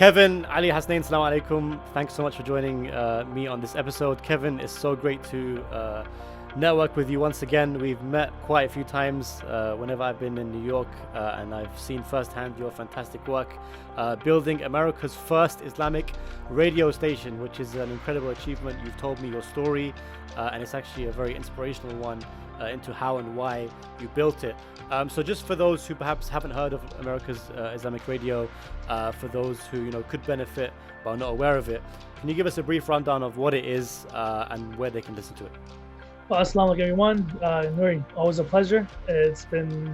Kevin, Ali, Hasnain, Assalamu alaikum. Thanks so much for joining me on this episode. Kevin, it's so great to network with you once again. We've met quite a few times whenever I've been in New York, and I've seen firsthand your fantastic work building America's first Islamic radio station, which is an incredible achievement. You've told me your story, and it's actually a very inspirational one into how and why you built it. So just for those who perhaps haven't heard of America's Islamic radio, for those who could benefit but are not aware of it, can you give us a brief rundown of what it is and where they can listen to it? Well, assalamu alaikum everyone. Nouri, always a pleasure. It's been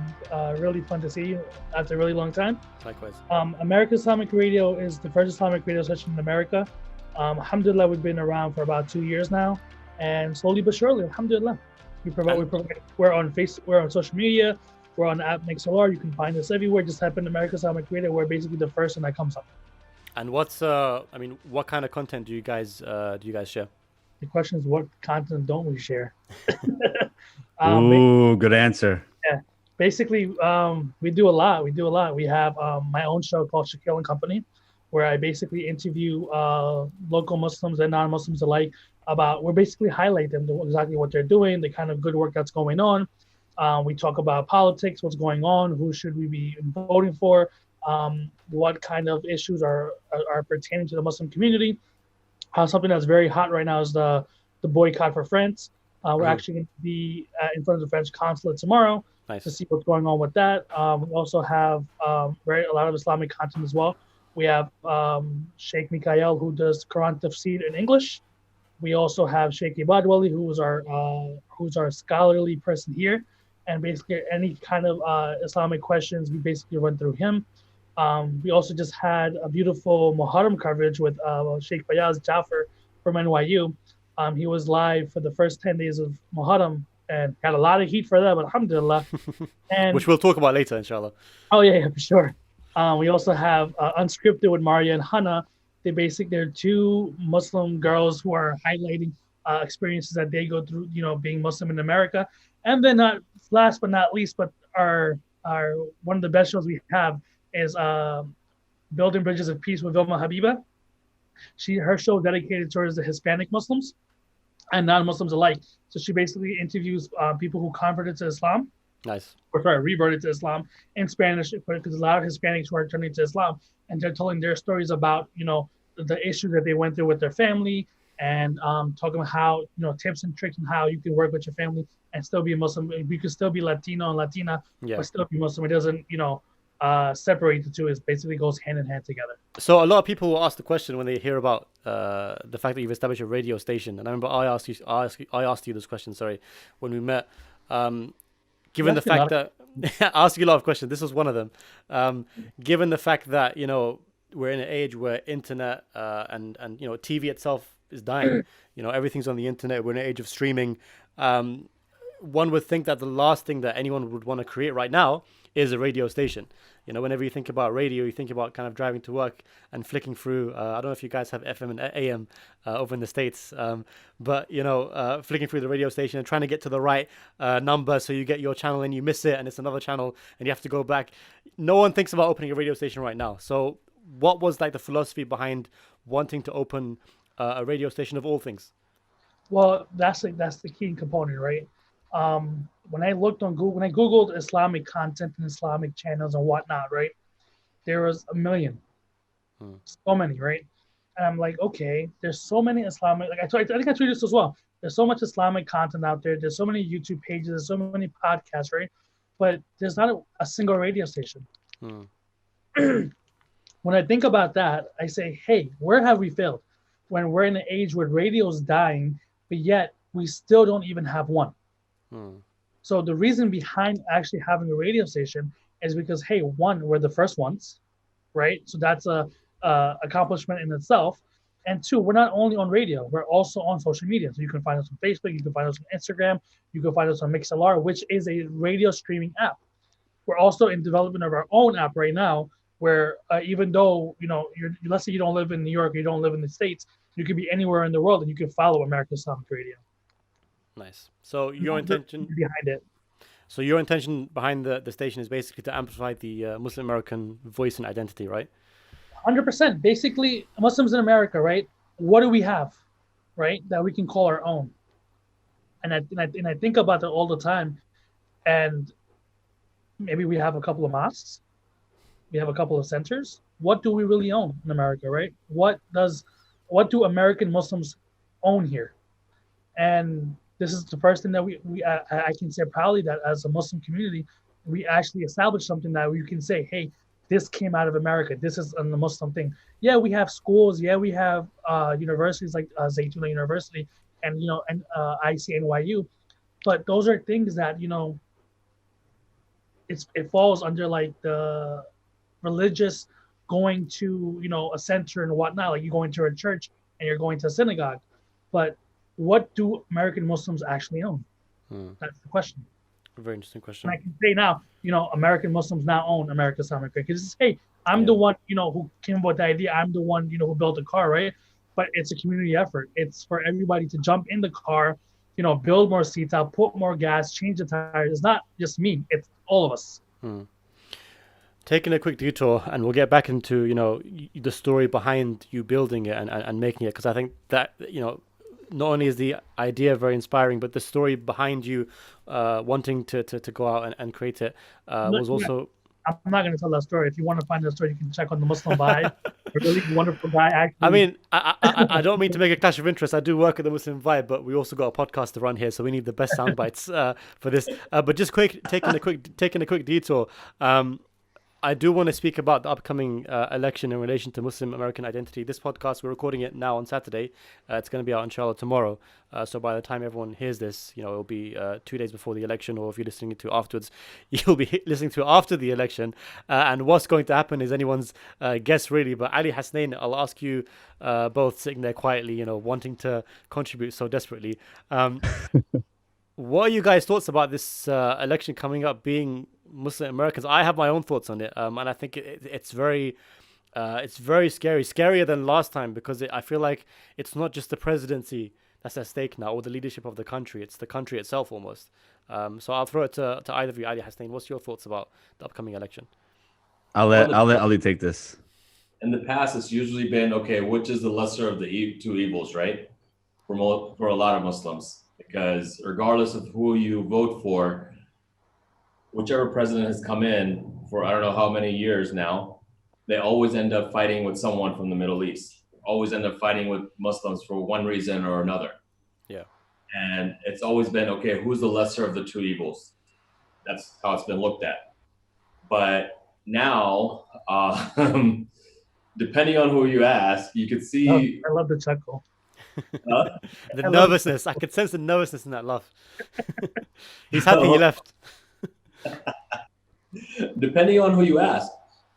really fun to see you after a really long time. Likewise. America's Islamic Radio is the first Islamic radio station in America. Alhamdulillah, we've been around for about 2 years now, and slowly but surely, alhamdulillah, we're on Facebook, we're on social media, we're on the app Mixlr. You can find us everywhere. Just type in America's Islamic Radio. We're basically the first one that comes up. And what's what kind of content do you guys share? The question is, what content don't we share? Good answer. Yeah, basically, we do a lot. We have my own show called Shakil and Company, where I basically interview local Muslims and non-Muslims alike we basically highlight them, exactly what they're doing, the kind of good work that's going on. We talk about politics, what's going on, who should we be voting for, what kind of issues are pertaining to the Muslim community. Something that's very hot right now is the boycott for France. We're actually going to be in front of the French consulate tomorrow to see what's going on with that. We also have a lot of Islamic content as well. We have Sheikh Mikael, who does Quran Tafsir in English. We also have Sheikh Ibadwali, who's our scholarly person here, and basically any kind of Islamic questions we basically run through him. We also just had a beautiful Muharram coverage with Sheikh Fayaz Jaffer from NYU. He was live for the first 10 days of Muharram and got a lot of heat for that, but alhamdulillah. And which we'll talk about later, inshallah. Oh yeah, for sure. We also have Unscripted with Maria and Hannah. They're two Muslim girls who are highlighting experiences that they go through, being Muslim in America. And then last but not least, but our one of the best shows we have is Building Bridges of Peace with Vilma Habiba. Her show is dedicated towards the Hispanic Muslims and non-Muslims alike. So she basically interviews people who converted to Islam. Nice. Reverted to Islam in Spanish, because a lot of Hispanics who are turning to Islam, and they're telling their stories about, the issues that they went through with their family, and talking about how, tips and tricks on how you can work with your family and still be a Muslim. You can still be Latino and Latina, but still be Muslim. It doesn't, separate the two. It basically goes hand in hand together. So a lot of people will ask the question when they hear about the fact that you've established a radio station. And I remember I asked you this question, when we met. Given the fact that I asked you a lot of questions, this was one of them. Given the fact that we're in an age where internet and TV itself is dying. Everything's on the internet. We're in an age of streaming. One would think that the last thing that anyone would want to create right now is a radio station. Whenever you think about radio, you think about kind of driving to work and flicking through. I don't know if you guys have FM and AM over in the States, but flicking through the radio station and trying to get to the right number, so you get your channel and you miss it, and it's another channel and you have to go back. No one thinks about opening a radio station right now. So what was the philosophy behind wanting to open a radio station of all things? Well, that's the key component, right? When I looked on Google, when I Googled Islamic content and Islamic channels and whatnot, right, there was a million, so many, right? And I'm like, okay, there's so many Islamic, I think I told you this as well. There's so much Islamic content out there. There's so many YouTube pages. There's so many podcasts, right? But there's not a single radio station. When I think about that, I say, hey, where have we failed? When we're in an age where radio is dying, but yet we still don't even have one. So the reason behind actually having a radio station is because, hey, one, we're the first ones, right? So that's a accomplishment in itself. And two, we're not only on radio, we're also on social media. So you can find us on Facebook, you can find us on Instagram, you can find us on Mixlr, which is a radio streaming app. We're also in development of our own app right now, where even though, let's say you don't live in New York, you don't live in the States, you could be anywhere in the world and you can follow America's Islamic Radio. Nice. So your intention behind it. So your intention behind the station is basically to amplify the Muslim American voice and identity, right? 100%. Basically, Muslims in America, right? What do we have, right, that we can call our own? And I think about that all the time. And maybe we have a couple of mosques, we have a couple of centers. What do we really own in America, right? What do American Muslims own here? And this is the first thing that I can say proudly that as a Muslim community, we actually established something that we can say, hey, this came out of America. This is a Muslim thing. Yeah, we have schools. Yeah, we have universities like Zaytuna University and and ICNYU, but those are things that it falls under like the religious going to a center and whatnot, like you going to a church and you're going to a synagogue. But what do American Muslims actually own? That's the question. A very interesting question. And I can say now, American Muslims now own American Islamic Bank. Because hey, I'm the one who came up with the idea. I'm the one who built the car, right? But it's a community effort. It's for everybody to jump in the car, build more seats out, put more gas, change the tires. It's not just me. It's all of us. Taking a quick detour, and we'll get back into the story behind you building it and making it, because I think that not only is the idea very inspiring, but the story behind you wanting to go out and create it was also. I'm not going to tell that story. If you want to find that story, you can check on the Muslim Vibe. A really wonderful guy, actually. I mean, I don't mean to make a clash of interest. I do work at the Muslim Vibe, but we also got a podcast to run here, so we need the best sound bites for this. But just taking a quick detour. I do want to speak about the upcoming election in relation to Muslim American identity. This podcast, we're recording it now on Saturday. It's going to be out inshallah tomorrow. So by the time everyone hears this, it'll be 2 days before the election, or if you're listening to it afterwards, you'll be listening to it after the election. And what's going to happen is anyone's guess, really. But Ali, Hasnain, I'll ask you both, sitting there quietly, wanting to contribute so desperately. What are you guys' thoughts about this election coming up being Muslim Americans? I have my own thoughts on it, and I think it's very scary, scarier than last time, because I feel like it's not just the presidency that's at stake now, or the leadership of the country. It's the country itself almost. So I'll throw it to either of you. Ali, Hasnain, what's your thoughts about the upcoming election? I'll let Ali take this. In the past, it's usually been, okay, which is the lesser of the two evils, right? For a lot of Muslims, because regardless of who you vote for, whichever president has come in for I don't know how many years now, they always end up fighting with someone from the Middle East. Always end up fighting with Muslims for one reason or another. Yeah. And it's always been, okay, who's the lesser of the two evils? That's how it's been looked at. But now, depending on who you ask, you could see. I love the chuckle. The nervousness. I could sense the nervousness in that laugh. He's happy he left. Depending on who you ask,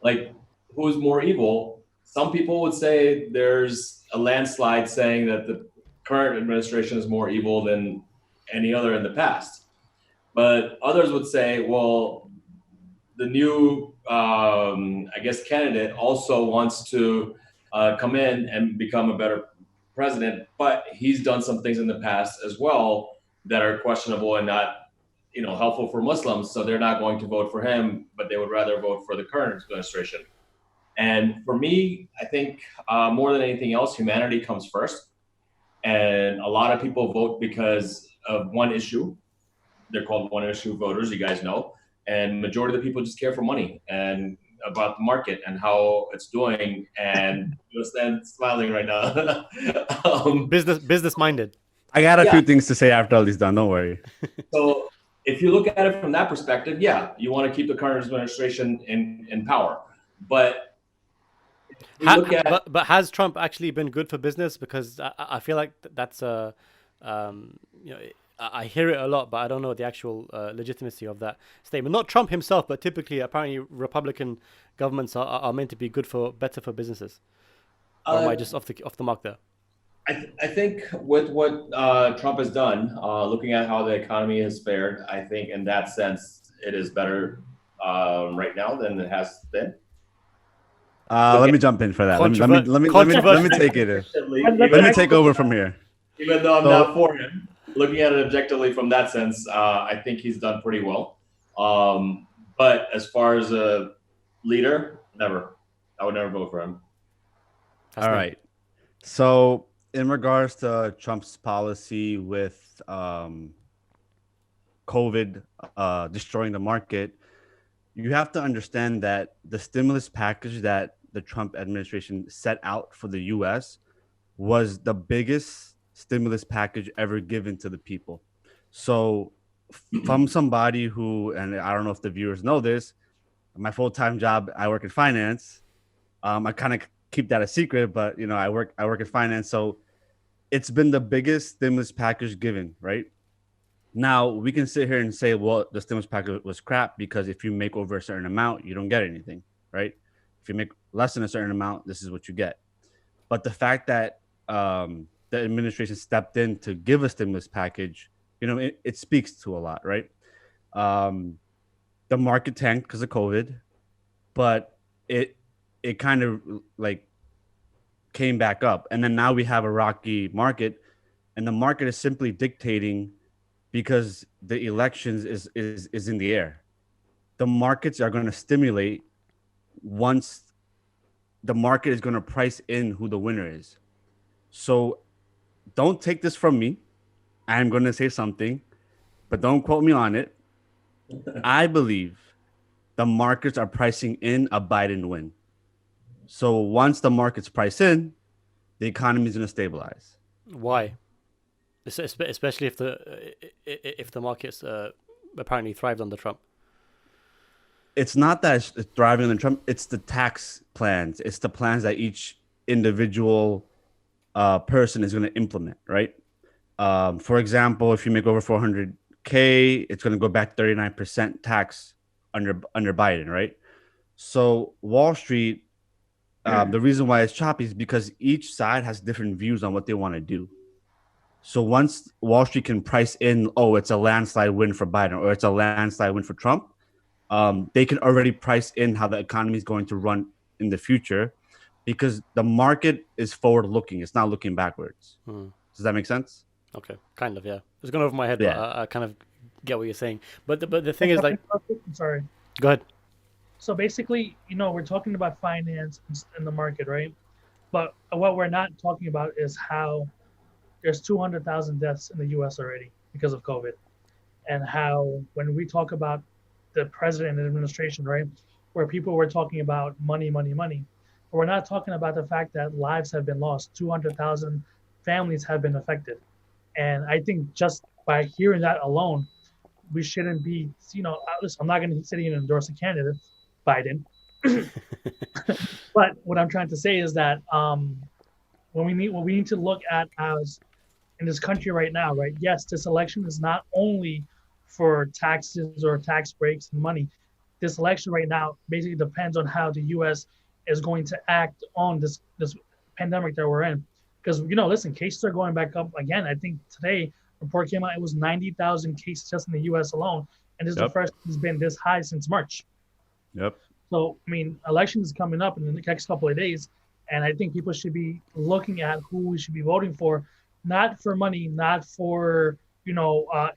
like who's more evil, some people would say there's a landslide saying that the current administration is more evil than any other in the past. But others would say, well, the new, candidate also wants to come in and become a better president, but he's done some things in the past as well that are questionable and not helpful for Muslims, so they're not going to vote for him, but they would rather vote for the current administration. And for me, I think more than anything else, humanity comes first. And a lot of people vote because of one issue. They're called one-issue voters, you guys know. And majority of the people just care for money and about the market and how it's doing. And you'll stand smiling right now. Business minded. I got a few things to say after all this done. Don't worry. So if you look at it from that perspective, yeah, you want to keep the current administration in power. But but has Trump actually been good for business? Because I feel like that's I hear it a lot, but I don't know the actual legitimacy of that statement. Not Trump himself, but typically, apparently, Republican governments are meant to be better for businesses. Or am I just off the mark there? I think with what Trump has done, looking at how the economy has fared, I think in that sense, it is better right now than it has been. Let me jump in for that. Let me take it. Let me take over from here. Even though I'm not for him, looking at it objectively from that sense, I think he's done pretty well. But as far as a leader, never. I would never vote for him. All right. So in regards to Trump's policy with COVID destroying the market, you have to understand that the stimulus package that the Trump administration set out for the US was the biggest stimulus package ever given to the people. So, from somebody who, and I don't know if the viewers know this, my full-time job, I work in finance. I kind of keep that a secret, but I work in finance. So it's been the biggest stimulus package given, right? Now we can sit here and say, well, the stimulus package was crap because if you make over a certain amount, you don't get anything, right? If you make less than a certain amount, this is what you get. But the fact that the administration stepped in to give a stimulus package, it speaks to a lot, right? The market tanked because of COVID, but it kind of like came back up, and then now we have a rocky market, and the market is simply dictating because the elections is in the air. The markets are going to stimulate once the market is going to price in who the winner is. So don't take this from me. I'm going to say something, but don't quote me on it. I believe the markets are pricing in a Biden win. So once the markets price in, the economy is going to stabilize. Why? Especially if the markets apparently thrived under Trump. It's not that it's thriving under Trump. It's the tax plans. It's the plans that each individual person is going to implement, right? For example, if you make over 400K, it's going to go back 39% tax under Biden, right? So Wall Street, the reason why it's choppy is because each side has different views on what they want to do. So once Wall Street can price in, oh, it's a landslide win for Biden or it's a landslide win for Trump, they can already price in how the economy is going to run in the future because the market is forward looking. It's not looking backwards. Does that make sense? Okay, kind of, yeah. It's gone over my head, yeah. But I kind of get what you're saying. But the thing is, like... I'm sorry. Go ahead. So basically, we're talking about finance in the market, right? But what we're not talking about is how there's 200,000 deaths in the U.S. already because of COVID. And how when we talk about the president and administration, right, where people were talking about money, money, money, but we're not talking about the fact that lives have been lost. 200,000 families have been affected. And I think just by hearing that alone, we shouldn't be, listen, I'm not going to sit here and endorse a candidate, Biden. But what I'm trying to say is that what we need to look at as in this country right now, right? Yes, this election is not only for taxes or tax breaks and money. This election right now basically depends on how the U.S. is going to act on this pandemic that we're in. Because, listen, cases are going back up again. I think today, report came out, it was 90,000 cases just in the U.S. alone. And this is the first it's been this high since March. Yep. So, election is coming up in the next couple of days. And I think people should be looking at who we should be voting for, not for money, not for,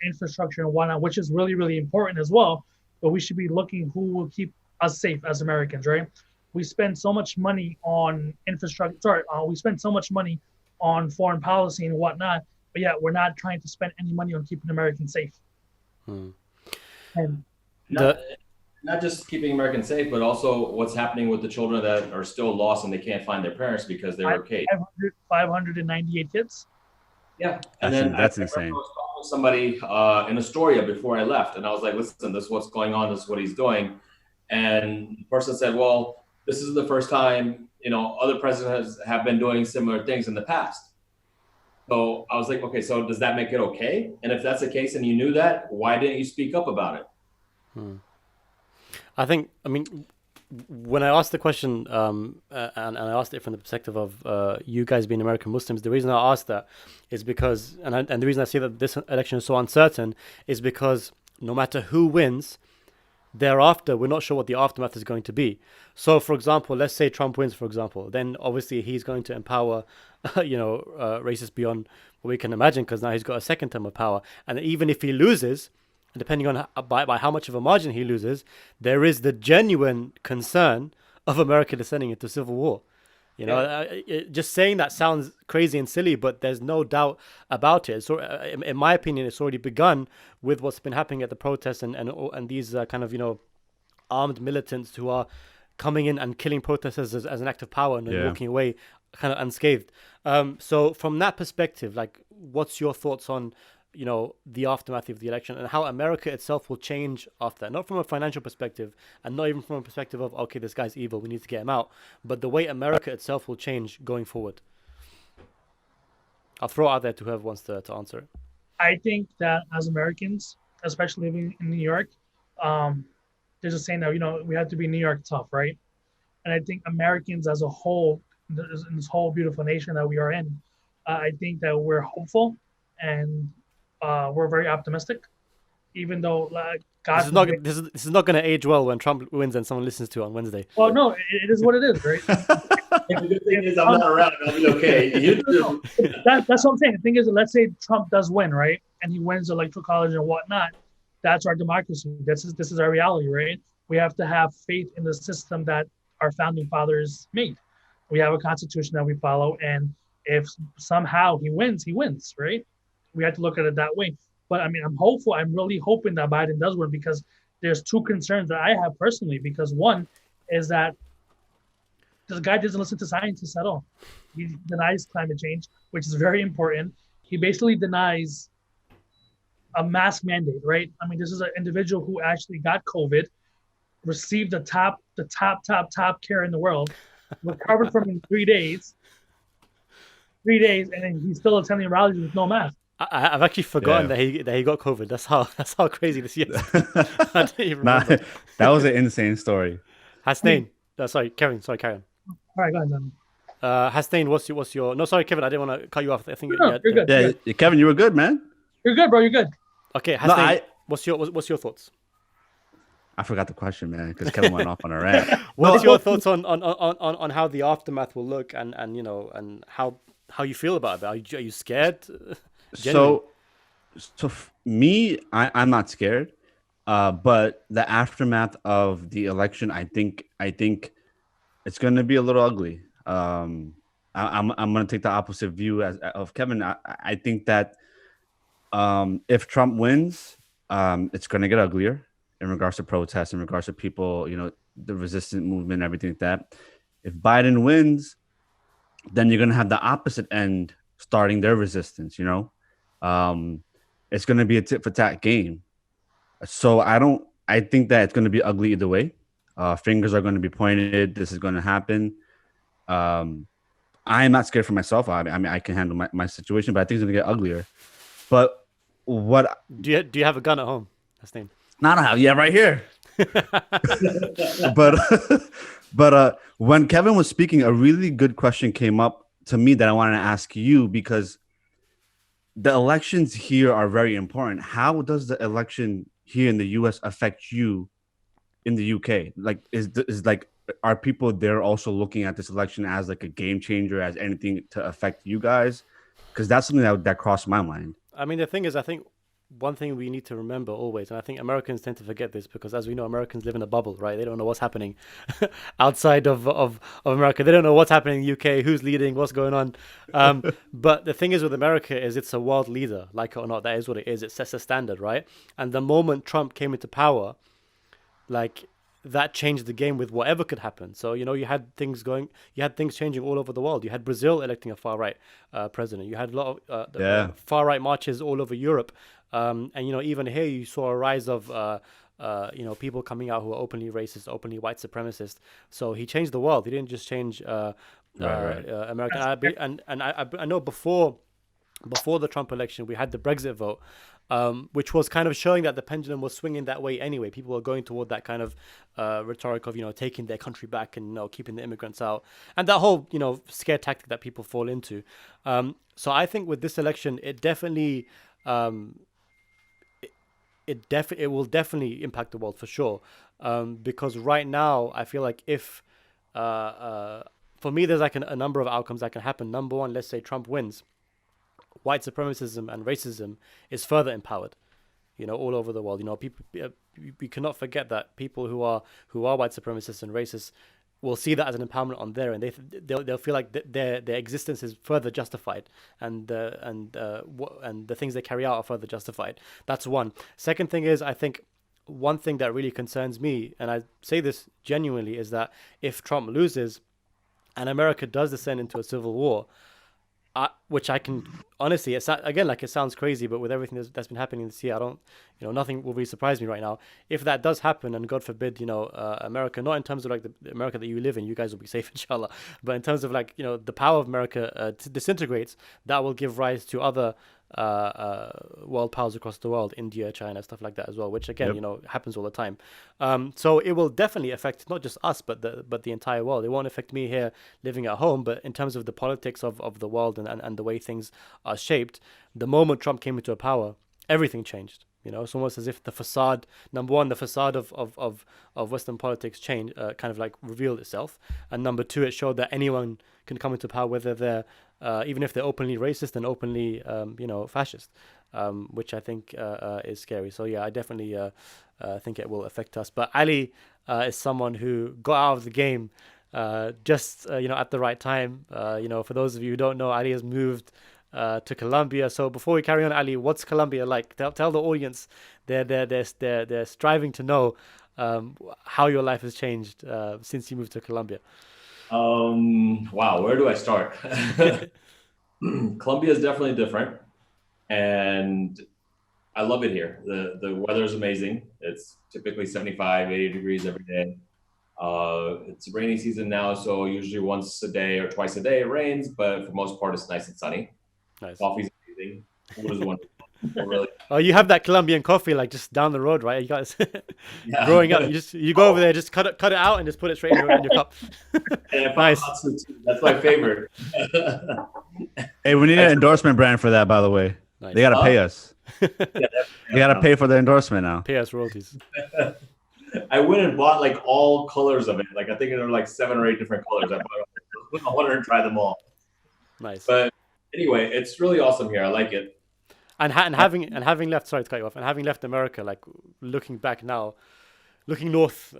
infrastructure and whatnot, which is really, really important as well. But we should be looking who will keep us safe as Americans, right? We spend so much money on infrastructure. We spend so much money on foreign policy and whatnot, but yet we're not trying to spend any money on keeping Americans safe. And not just keeping Americans safe, but also what's happening with the children that are still lost and they can't find their parents because they were caged. 598 kids. Yeah, and then that's insane. I was talking to somebody in Astoria before I left, and I was like, "Listen, this is what's going on. This is what he's doing." And the person said, "Well, this is the first time, other presidents have been doing similar things in the past." So I was like, okay, so does that make it okay? And if that's the case and you knew that, why didn't you speak up about it? I think, when I asked the question, and I asked it from the perspective of you guys being American Muslims, the reason I asked that is because, and the reason I say that this election is so uncertain is because no matter who wins, thereafter, we're not sure what the aftermath is going to be. So, for example, let's say Trump wins, for example, then obviously he's going to empower, racists beyond what we can imagine because now he's got a second term of power. And even if he loses, depending on by how much of a margin he loses, there is the genuine concern of America descending into civil war. You know, just saying that sounds crazy and silly, but there's no doubt about it. So, in my opinion, it's already begun with what's been happening at the protests and these kind of, you know, armed militants who are coming in and killing protesters as an act of power and then walking away kind of unscathed. So from that perspective, like, what's your thoughts on, you know, the aftermath of the election and how America itself will change after that? Not from a financial perspective and not even from a perspective of, okay, this guy's evil, we need to get him out, but the way America itself will change going forward. I'll throw it out there to whoever wants to answer it. I think that as Americans, especially living in New York, there's a saying that, you know, we have to be New York tough, right? And I think Americans as a whole, in this whole beautiful nation that we are in, I think that we're hopeful and we're very optimistic, even though this is not going to age well when Trump wins and someone listens to it on Wednesday. Well, no, it is what it is, right? The good thing is I'm not around. I'll be okay. That's what I'm saying. The thing is, let's say Trump does win, right, and he wins the electoral college and whatnot. That's our democracy. This is our reality, right? We have to have faith in the system that our founding fathers made. We have a constitution that we follow, and if somehow he wins, right? We have to look at it that way. But I mean, I'm hopeful. I'm really hoping that Biden does win, because there's two concerns that I have personally. Because one is that this guy doesn't listen to scientists at all. He denies climate change, which is very important. He basically denies a mask mandate, right? I mean, this is an individual who actually got COVID, received the top care in the world, recovered from it in 3 days. 3 days, and then he's still attending rallies with no mask. I've actually forgotten that he got COVID. That's how crazy this is. I didn't even remember. That was an insane story. Hasnain, sorry, Kevin. Sorry, Karen. All right, go ahead, then. Hasnain, what's your? No, sorry, Kevin. I didn't want to cut you off. I think you're good. Yeah, Kevin, you were good, man. You're good, bro. You're good. Okay, Hasnain, what's your thoughts? I forgot the question, man, because Kevin went off on a rant. What's your thoughts on how the aftermath will look and you know, and how you feel about it? Are you scared? So me, I'm not scared. But the aftermath of the election, I think it's going to be a little ugly. I'm going to take the opposite view of Kevin. I think that if Trump wins, it's going to get uglier in regards to protests, in regards to people, you know, the resistant movement, everything like that. If Biden wins, then you're going to have the opposite end starting their resistance, you know. It's going to be a tit for tat game. So I think that it's going to be ugly either way. Fingers are going to be pointed. This is going to happen. I am not scared for myself. I mean, I can handle my situation, but I think it's going to get uglier. But what do you have a gun at home? Hasnain? No, I don't have. Yeah, right here. But when Kevin was speaking, a really good question came up to me that I wanted to ask you, because the elections here are very important. How does the election here in the U.S. affect you in the UK? Like, are people there also looking at this election as like a game changer, as anything to affect you guys? Because that's something that crossed my mind. I mean, the thing is, I think one thing we need to remember always, and I think Americans tend to forget this, because as we know, Americans live in a bubble, right? They don't know what's happening outside of America. They don't know what's happening in the UK, who's leading, what's going on. But the thing is with America is it's a world leader, like it or not. That is what it is. It sets a standard, right? And the moment Trump came into power, like, that changed the game with whatever could happen. So, you know, you had things changing all over the world. You had Brazil electing a far-right president. You had a lot of far-right marches all over Europe. And, you know, even here you saw a rise of, you know, people coming out who are openly racist, openly white supremacist. So he changed the world. He didn't just change America. And I know before the Trump election, we had the Brexit vote, which was kind of showing that the pendulum was swinging that way anyway. People were going toward that kind of rhetoric of, you know, taking their country back and, you know, keeping the immigrants out. And that whole, you know, scare tactic that people fall into. So I think with this election, it definitely... it will definitely impact the world for sure, because right now I feel like if for me there's like a number of outcomes that can happen. Number one, let's say Trump wins, white supremacism and racism is further empowered, you know, all over the world. You know, people, we cannot forget that people who are white supremacists and racists will see that as an empowerment on their end. They'll feel like their existence is further justified, and the things they carry out are further justified. That's one. Second thing is, I think one thing that really concerns me, and I say this genuinely, is that if Trump loses and America does descend into a civil war, which I can honestly, again, like, it sounds crazy, but with everything that's been happening this year, I don't, nothing will really surprise me right now. If that does happen, and God forbid, America, not in terms of like the America that you live in, you guys will be safe, inshallah, but in terms of like, the power of America disintegrates, that will give rise to other world powers across the world, India, China, stuff like that as well, which again, happens all the time. So it will definitely affect not just us, but the entire world. It won't affect me here living at home, but in terms of the politics of the world and the way things are shaped, the moment Trump came into power, everything changed. It's almost as if the facade, number one, the facade of Western politics changed, kind of like revealed itself, and number two, it showed that anyone can come into power, whether they're even if they're openly racist and openly fascist, which I think is scary. So yeah, I definitely think it will affect us. But Ali is someone who got out of the game just at the right time. For those of you who don't know, Ali has moved to Colombia. So before we carry on, Ali, what's Colombia like? Tell the audience. They're striving to know how your life has changed since you moved to Colombia. Wow, where do I start? Colombia is definitely different, and I love it here. The weather is amazing. It's typically 75, 80 degrees every day. It's rainy season now, so usually once a day or twice a day it rains, but for most part it's nice and sunny. Nice. Coffee's amazing. Food is wonderful. Really. Oh, you have that Colombian coffee like just down the road, right? You guys, growing up, you go over there, just cut it out, and just put it straight in your cup. Nice. That's my favorite. Hey, we need an endorsement brand for that, by the way. Nice. They gotta pay us. You gotta pay for the endorsement now. Pay us royalties. I went and bought like all colors of it. Like I think there were like 7 or 8 different colors. I wanted to try them all. Nice. But anyway, it's really awesome here. I like it. And having left, sorry to cut you off, and having left America, like looking back now, looking north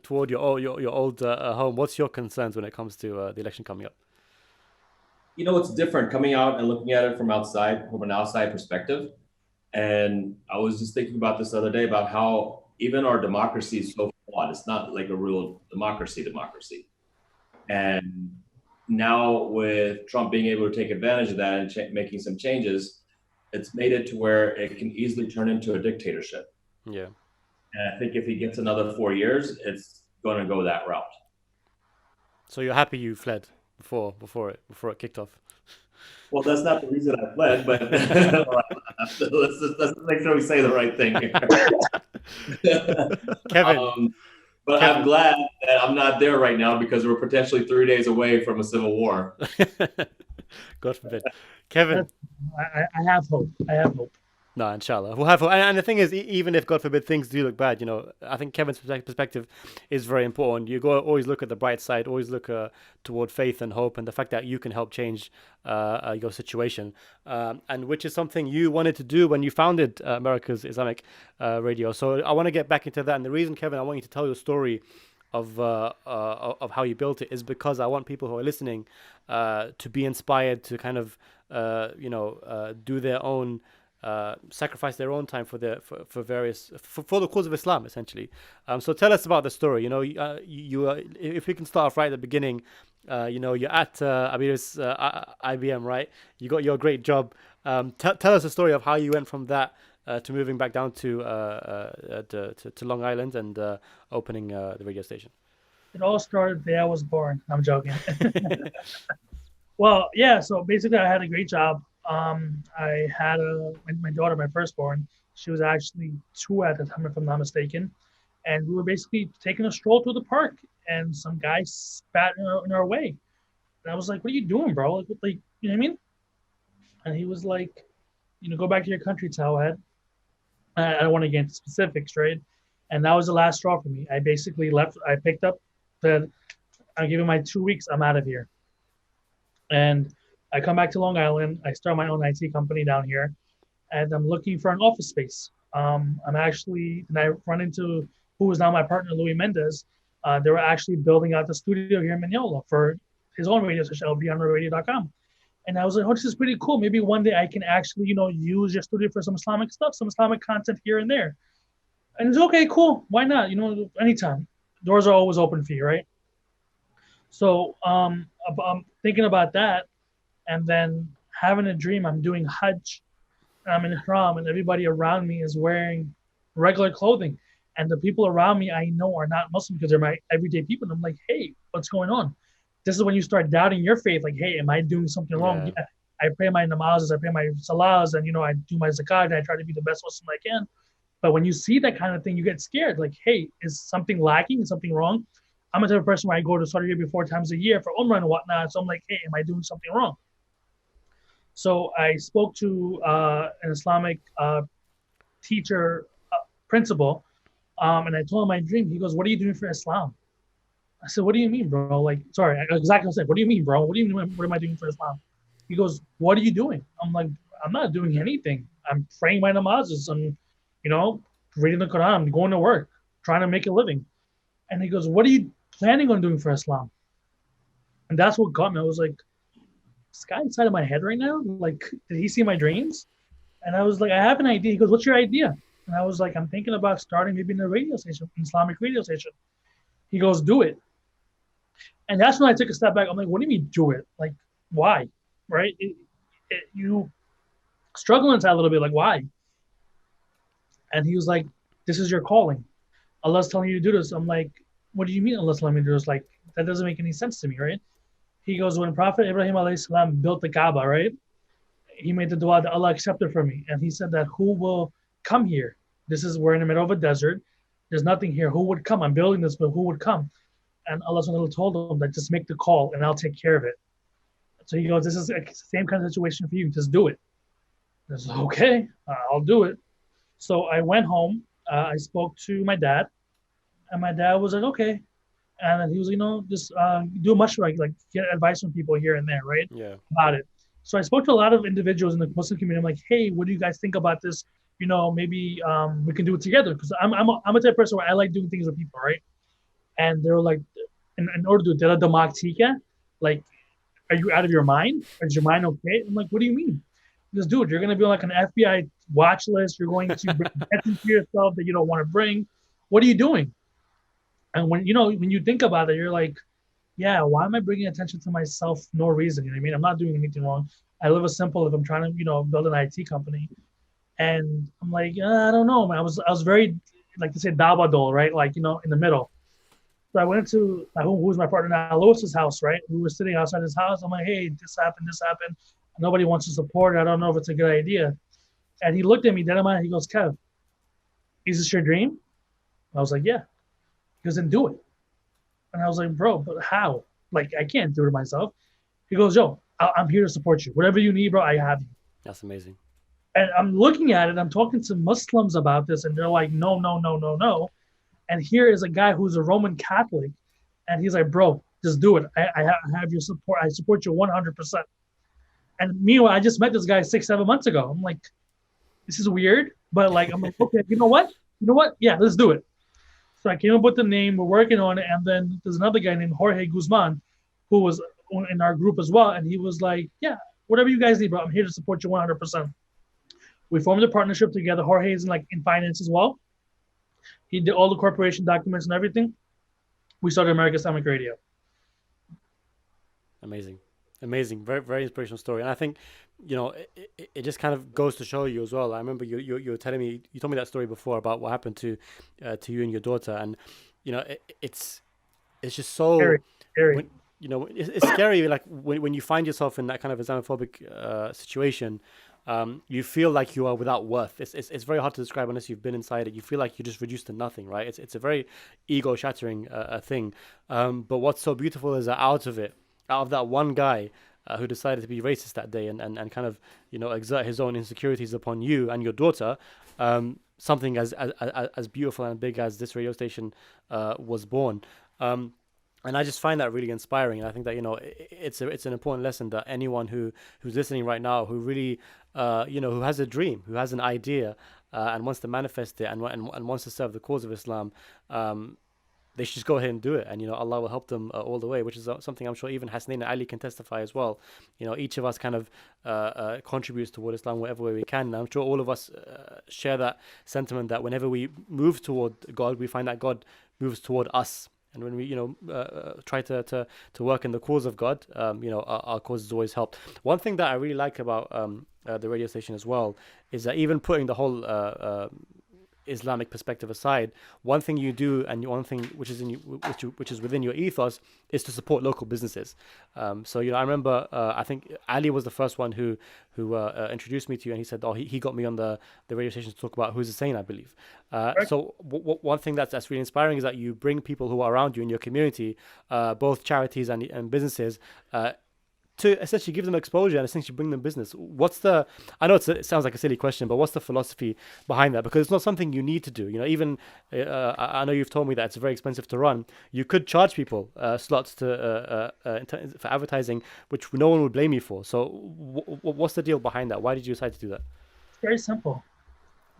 toward your old home, what's your concerns when it comes to the election coming up? It's different coming out and looking at it from an outside perspective. And I was just thinking about this the other day about how even our democracy is so flawed. It's not like a real democracy. And now with Trump being able to take advantage of that and making some changes, it's made it to where it can easily turn into a dictatorship. Yeah. And I think if he gets another 4 years, it's going to go that route. So you're happy you fled before it kicked off? Well, that's not the reason I fled, but let's make sure we say the right thing here. Kevin. But I'm glad that I'm not there right now because we're potentially 3 days away from a civil war. God forbid. Kevin. I have hope. No, inshallah. We'll have hope. And the thing is, even if, God forbid, things do look bad, I think Kevin's perspective is very important. You always look at the bright side, always look toward faith and hope and the fact that you can help change your situation. And which is something you wanted to do when you founded America's Islamic Radio. So I want to get back into that. And the reason, Kevin, I want you to tell your story of how you built it is because I want people who are listening to be inspired to kind of do their own sacrifice their own time for the cause of Islam, essentially. So tell us about the story. If we can start off right at the beginning, you're at IBM, right? You got your great job. Tell us the story of how you went from that to moving back down to Long Island and opening the radio station. It all started the day I was born. I'm joking. Well, yeah. So basically, I had a great job. I had my daughter, my firstborn. She was actually 2 at the time, if I'm not mistaken. And we were basically taking a stroll through the park, and some guy spat in our way. And I was like, "What are you doing, bro? Like, you know what I mean?" And he was like, "Go back to your country, towelhead." I don't want to get into specifics, right? And that was the last straw for me. I basically left. I picked up, said, "I'm giving my 2 weeks. I'm out of here." And I come back to Long Island. I start my own IT company down here, and I'm looking for an office space. And I run into who is now my partner, Louis Mendez, They were actually building out the studio here in Manila for his own radio station, lbonradio.com. And I was like, oh, this is pretty cool. Maybe one day I can actually, use your studio for some Islamic stuff, some Islamic content here and there. And it's okay, cool. Why not? Anytime. Doors are always open for you, right? So I'm thinking about that, and then having a dream. I'm doing Hajj, and I'm in Ihram, and everybody around me is wearing regular clothing. And the people around me I know are not Muslim because they're my everyday people. And I'm like, hey, what's going on? This is when you start doubting your faith. Like, hey, am I doing something wrong? Yeah, I pray my namazes, I pray my salahs, and I do my zakat, and I try to be the best Muslim I can. But when you see that kind of thing, you get scared. Like, hey, is something lacking? Is something wrong? I'm a type of person where I go to Saudi Arabia 4 times a year for Umrah and whatnot. So I'm like, hey, am I doing something wrong? So I spoke to an Islamic teacher, principal, and I told him my dream. He goes, what are you doing for Islam? I said, what do you mean, bro? Like, sorry, exactly what I said. What do you mean, bro? What do you mean, what am I doing for Islam? He goes, what are you doing? I'm like, I'm not doing anything. I'm praying my namazes. I'm, reading the Quran. I'm going to work, trying to make a living. And he goes, what are you planning on doing for Islam? And that's what got me. I was like, this guy inside of my head right now? Like, did he see my dreams? And I was like, I have an idea. He goes, what's your idea? And I was like, I'm thinking about starting maybe in a radio station, an Islamic radio station. He goes, do it. And that's when I took a step back. I'm like, what do you mean do it? Like, why? Right? You struggle inside a little bit, like, why? And he was like, this is your calling. Allah's telling you to do this. I'm like, what do you mean Allah's telling me to do this? Like, that doesn't make any sense to me, right? He goes, when Prophet Ibrahim alayhi salam built the Kaaba, right? He made the dua that Allah accepted from me. And he said that who will come here? We're in the middle of a desert. There's nothing here. Who would come? I'm building this, but who would come? And Allah told him that just make the call and I'll take care of it. So he goes, this is the same kind of situation for you. Just do it. I was like, okay, I'll do it. So I went home. I spoke to my dad. And my dad was like, okay. And then he was, just do much like get advice from people here and there, right? Yeah. About it. So I spoke to a lot of individuals in the Muslim community. I'm like, hey, what do you guys think about this? Maybe we can do it together. Because I'm a type of person where I like doing things with people, right? And they were like, in Urdu, tera damag theek hai? Like, are you out of your mind? Is your mind okay? I'm like, what do you mean? Because, dude, you're going to be on like an FBI watch list. You're going to bring attention to yourself that you don't want to bring. What are you doing? And when you think about it, you're like, yeah, why am I bringing attention to myself? No reason. You know what I mean? I'm not doing anything wrong. I live a simple life. I'm trying to, build an IT company. And I'm like, I don't know, man. I was very, like to say, dabadol, right? Like, in the middle. So I went to who's my partner now, Lewis's house, right? We were sitting outside his house. I'm like, hey, this happened. Nobody wants to support it. I don't know if it's a good idea. And he looked at me, dead in my eye. He goes, Kev, is this your dream? I was like, yeah. He goes, then do it. And I was like, bro, but how? Like, I can't do it myself. He goes, yo, I'm here to support you. Whatever you need, bro, I have you. That's amazing. And I'm looking at it. I'm talking to Muslims about this, and they're like, no. And here is a guy who's a Roman Catholic, and he's like, bro, just do it. I have your support. I support you 100%. And meanwhile, I just met this guy 6-7 months ago. I'm like, this is weird, but like, I'm like, okay, you know what? Yeah, let's do it. So I came up with the name. We're working on it, and then there's another guy named Jorge Guzman, who was in our group as well, and he was like, yeah, whatever you guys need, bro, I'm here to support you 100%. We formed a partnership together. Jorge is in finance as well. He did all the corporation documents and everything. We started American Islamic Radio. Amazing. Very, very inspirational story. And I think, it just kind of goes to show you as well. I remember you were telling me, you told me that story before about what happened to you and your daughter. And, it's just so scary. When, it's scary. Like when you find yourself in that kind of Islamophobic situation, you feel like you are without worth. It's very hard to describe unless you've been inside it. You feel like you're just reduced to nothing, right? It's a very ego shattering thing. But what's so beautiful is that out of that one guy who decided to be racist that day and kind of exert his own insecurities upon you and your daughter, something as beautiful and big as this radio station was born. And I just find that really inspiring. And I think that, it's an important lesson that anyone who's listening right now, who really, who has a dream, who has an idea and wants to manifest it and wants to serve the cause of Islam, they should just go ahead and do it, and Allah will help them all the way, which is something I'm sure even Hasnain and Ali can testify as well. Each of us kind of contributes toward Islam whatever way we can, and I'm sure all of us share that sentiment that whenever we move toward God, we find that God moves toward us. And when we, try to work in the cause of God, our causes always help. One thing that I really like about the radio station as well is that even putting the whole Islamic perspective aside, one thing you do, and one thing which is within your ethos, is to support local businesses. So I remember I think Ali was the first one who introduced me to you, and he said, he got me on the radio station to talk about Who's Hussein, I believe. So one thing that's really inspiring is that you bring people who are around you in your community, both charities and businesses, to essentially give them exposure and essentially bring them business. I know it sounds like a silly question, but what's the philosophy behind that? Because it's not something you need to do. Even I know you've told me that it's very expensive to run. You could charge people slots for advertising, which no one would blame you for. So what's the deal behind that? Why did you decide to do that? It's very simple.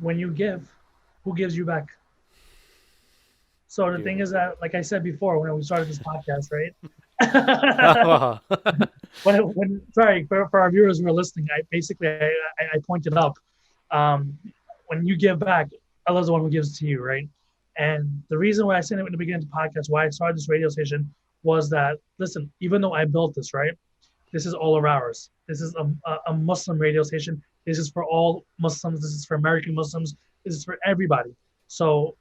When you give, who gives you back? So the thing is that, like I said before, when we started this podcast, right? Sorry for our viewers who are listening, I pointed up, when you give back, Allah's the one who gives to you, right? And the reason why I said it in the beginning of the podcast, why I started this radio station, was that, listen, even though I built this, right, this is all of ours. This is a Muslim radio station. This is for all Muslims. This is for American Muslims. This is for everybody. So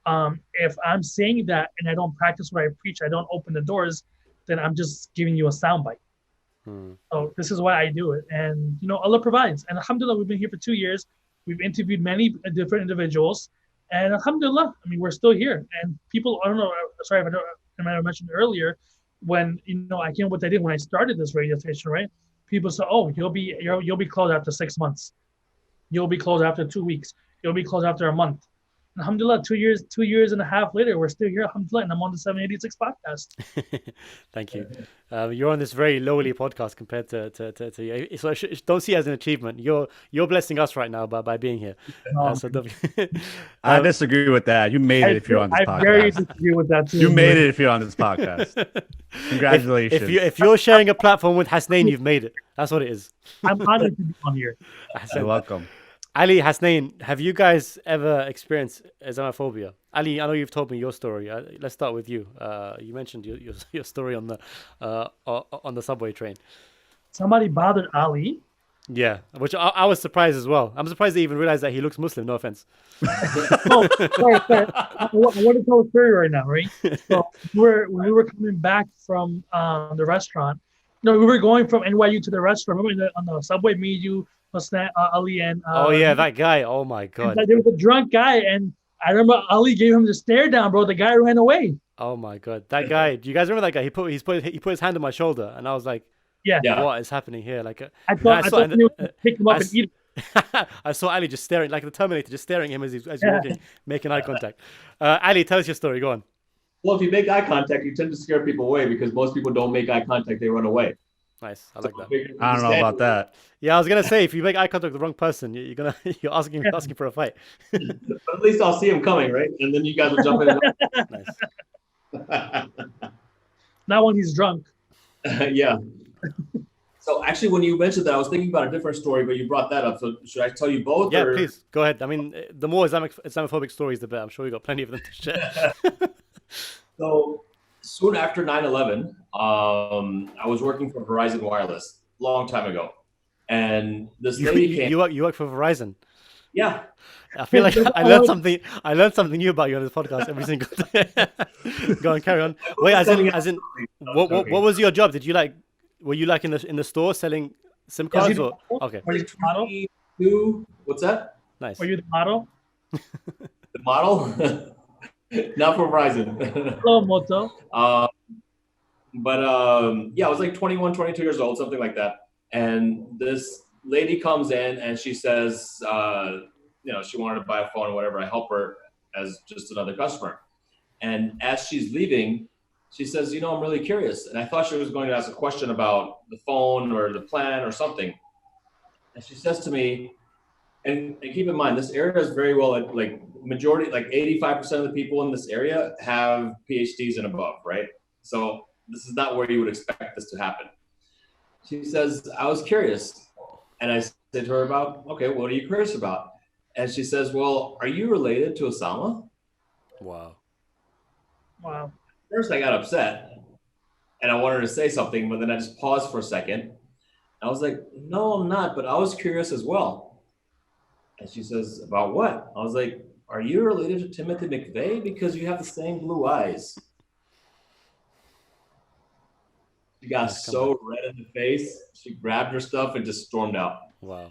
if I'm saying that and I don't practice what I preach, I don't open the doors, then I'm just giving you a soundbite. So this is why I do it. And, Allah provides. And alhamdulillah, we've been here for 2 years. We've interviewed many different individuals. And alhamdulillah, I mean, we're still here. And people, I don't know, sorry if I might have mentioned earlier, when, I came up with the idea when I started this radio station, right? People say, oh, you'll be closed after 6 months. You'll be closed after 2 weeks. You'll be closed after a month. Alhamdulillah, 2 years and a half later, we're still here, alhamdulillah, and I'm on the 786 podcast. Thank you. You're on this very lowly podcast compared to you. So don't see it as an achievement. You're blessing us right now by being here. I disagree with that. You made it if you're on this podcast. I very disagree with that too. You made it if you're on this podcast. Congratulations. If you're sharing a platform with Hasnain, you've made it. That's what it is. I'm honored to be on here. You're welcome. Ali, Hasnain, have you guys ever experienced Islamophobia? Ali, I know you've told me your story. Let's start with you. You mentioned your story on the subway train. Somebody bothered Ali. Yeah, which I was surprised as well. I'm surprised they even realized that he looks Muslim. No offense. Sorry. I want to tell a story right now, right? So when we were coming back from the restaurant, we were going from NYU to the restaurant. Remember on the subway, me, you, Hasnain, Ali, and that guy. Oh my god. There was a drunk guy, and I remember Ali gave him the stare down, bro. The guy ran away. Oh my god, that guy. Do you guys remember that guy? He put his hand on my shoulder, and I was like, yeah. What is happening here? Like, I thought he would pick him up and eat him. I saw Ali just staring, like the Terminator, just staring at him as he's walking, making eye contact. Ali, tell us your story. Go on. Well, if you make eye contact, you tend to scare people away because most people don't make eye contact; they run away. Nice, I like that. I don't know about that. Yeah, I was gonna say if you make eye contact with the wrong person, you're asking for a fight. But at least I'll see him coming, right? And then you guys will jump in. Nice. Not when he's drunk. Yeah. So actually, when you mentioned that, I was thinking about a different story, but you brought that up. So should I tell you both? Yeah, please go ahead. I mean, the more Islamophobic stories, the better. I'm sure we got plenty of them to share. So soon after 9/11, I was working for Verizon Wireless a long time ago, and this lady came. You work for Verizon? Yeah. I feel like I learned something new about you on this podcast every single day. Go on, carry on. Wait, as in, what was your job? Were you like in the store selling SIM cards or okay? Were you the model? What's that? Nice. Were you the model? The model? Not for Verizon. Hello, Moto. But I was like 21, 22 years old, something like that. And this lady comes in and she says, she wanted to buy a phone or whatever. I help her as just another customer. And as she's leaving, she says, I'm really curious. And I thought she was going to ask a question about the phone or the plan or something. And she says to me, And keep in mind, this area is very well, like majority, like 85% of the people in this area have PhDs and above, right? So this is not where you would expect this to happen. She says, I was curious. And I said to her about, okay, what are you curious about? And she says, well, are you related to Osama? Wow. Wow. First, I got upset and I wanted to say something, but then I just paused for a second. I was like, no, I'm not, but I was curious as well. And she says, about what? I was like, are you related to Timothy McVeigh? Because you have the same blue eyes. She got so red in the face. She grabbed her stuff and just stormed out. Wow.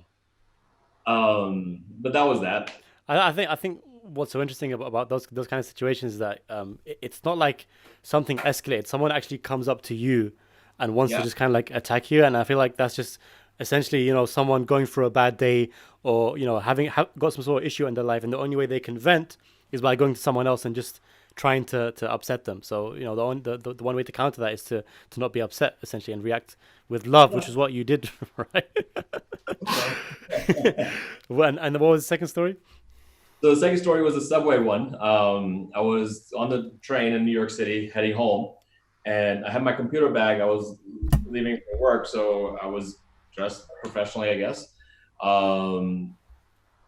But that was that. I think what's so interesting about those kind of situations is that it's not like something escalates. Someone actually comes up to you and wants to just kind of like attack you, and I feel like that's just essentially, you know, someone going through a bad day, or, you know, having got some sort of issue in their life, and the only way they can vent is by going to someone else and just trying to upset them. So, you know, the one way to counter that is to not be upset, essentially, and react with love, which is what you did, right? And what was the second story? So the second story was a subway one. I was on the train in New York City heading home, and I had my computer bag. I was leaving for work, so I was dressed professionally, I guess. And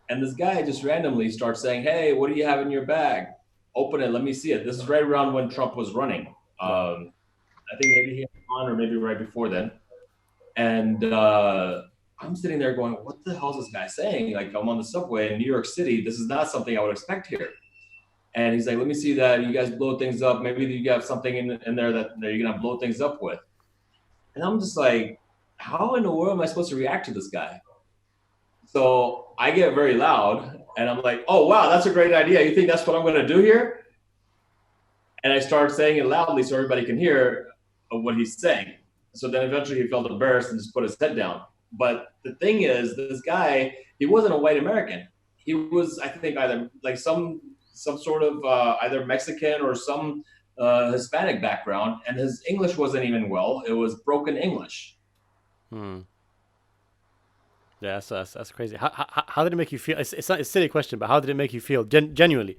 this guy just randomly starts saying, hey, what do you have in your bag? Open it, let me see it. This is right around when Trump was running. I think maybe he had on, or maybe right before then. And I'm sitting there going, what the hell is this guy saying? Like, I'm on the subway in New York City. This is not something I would expect here. And he's like, let me see that. You guys blow things up. Maybe you have something in there that you're going to blow things up with. And I'm just like, how in the world am I supposed to react to this guy? So I get very loud and I'm like, oh, wow, that's a great idea. You think that's what I'm going to do here? And I start saying it loudly so everybody can hear what he's saying. So then eventually he felt embarrassed and just put his head down. But the thing is, this guy, he wasn't a white American. He was, I think, either like some sort of either Mexican or some Hispanic background, and his English wasn't even well. It was broken English. Yeah, that's crazy. How did it make you feel? It's not a silly question, but how did it make you feel genuinely?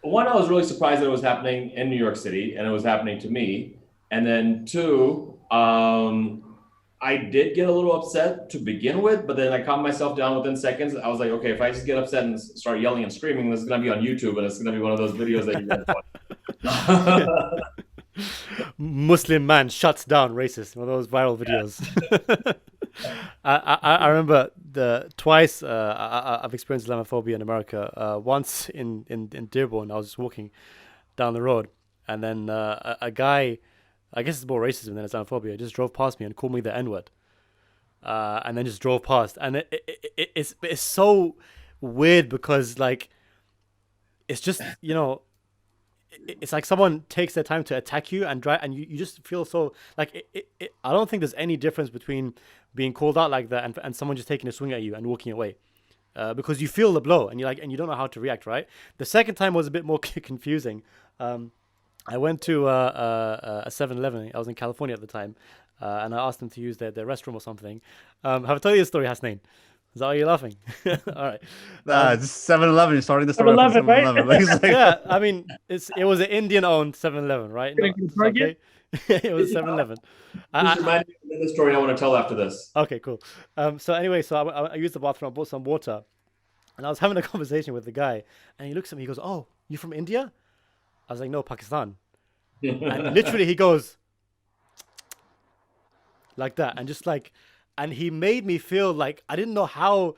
One, I was really surprised that it was happening in New York City and it was happening to me. And then two, I did get a little upset to begin with, but then I calmed myself down within seconds. I was like, okay, if I just get upset and start yelling and screaming, this is going to be on YouTube, and it's going to be one of those videos that you're going to Muslim man shuts down racist. One of those viral videos. I remember twice I've experienced Islamophobia in America. Once in Dearborn, I was just walking down the road, and then a guy, I guess it's more racism than Islamophobia, just drove past me and called me the N-word, and then just drove past. And it's so weird because, like, it's just, you know, it's like someone takes their time to attack you and you just feel so like I don't think there's any difference between being called out like that and someone just taking a swing at you and walking away, because you feel the blow and you don't know how to react, right? The second time was a bit more confusing. I went to a 7-Eleven. I was in California at the time, and I asked them to use their restroom or something. Have I told you the story, Hasnain? Is that why you're laughing? All right. Just 7-Eleven. You're starting the story 7-Eleven, right? 7-Eleven. Like, Yeah, I mean, it was an Indian-owned 7-Eleven, right? No, okay. It was 7-Eleven. This reminds me of the story I want to tell after this. Okay, cool. So anyway, so I used the bathroom. I bought some water, and I was having a conversation with the guy, and he looks at me. He goes, "Oh, you from India?" I was like, "No, Pakistan." And literally, he goes like that, and just like. And he made me feel like I didn't know how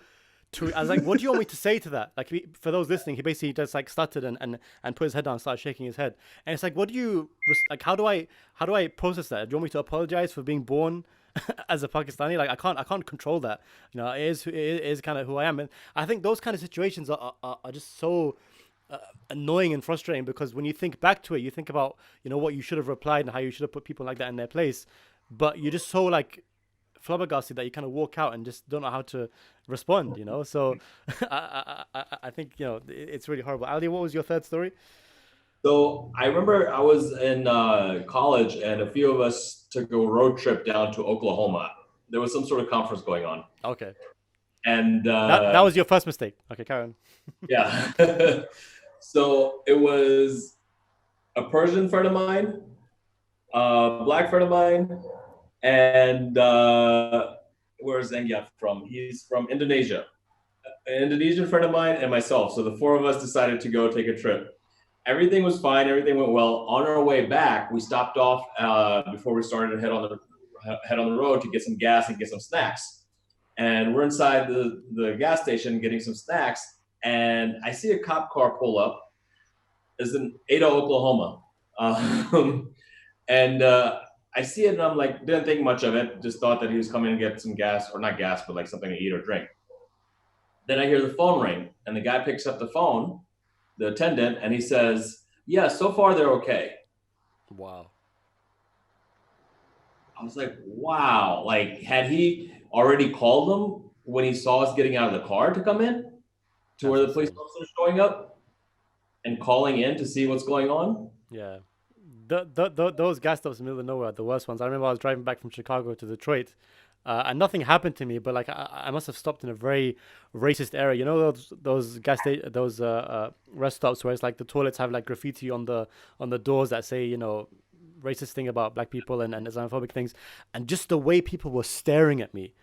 to. I was like, "What do you want me to say to that?" Like, for those listening, he basically just like stuttered and put his head down, and started shaking his head. And it's like, "What do you like? How do I process that? Do you want me to apologize for being born as a Pakistani? Like, I can't control that. You know, it is kind of who I am." And I think those kind of situations are just so annoying and frustrating, because when you think back to it, you think about, you know, what you should have replied and how you should have put people like that in their place, but you're just so like flabbergasted that you kind of walk out and just don't know how to respond, you know. So I think, you know, it's really horrible. Ali, what was your third story? So I remember I was in college, and a few of us took a road trip down to Oklahoma. There was some sort of conference going on. Okay. And that was your first mistake. Okay, carry on. yeah. So it was a Persian friend of mine, a black friend of mine, and where's Zengyat from? He's from Indonesia. An Indonesian friend of mine and myself. So the four of us decided to go take a trip. Everything was fine. Everything went well. On our way back, we stopped off before we started to head on the road to get some gas and get some snacks. And we're inside the gas station getting some snacks, and I see a cop car pull up. It's in Ada, Oklahoma. And I see it, and I'm like, didn't think much of it. Just thought that he was coming to get some gas, or not gas, but like something to eat or drink. Then I hear the phone ring, and the guy picks up the phone, the attendant, and he says, yeah, so far they're okay. Wow. I was like, wow. Like, had he already called them when he saw us getting out of the car to come in to where the police officers showing up and calling in to see what's going on? Yeah. Those gas stops in the middle of nowhere are the worst ones. I remember I was driving back from Chicago to Detroit, and nothing happened to me, but like I must have stopped in a very racist area. You know those rest stops where it's like the toilets have like graffiti on the doors that say, you know, racist thing about black people and Islamophobic things, and just the way people were staring at me,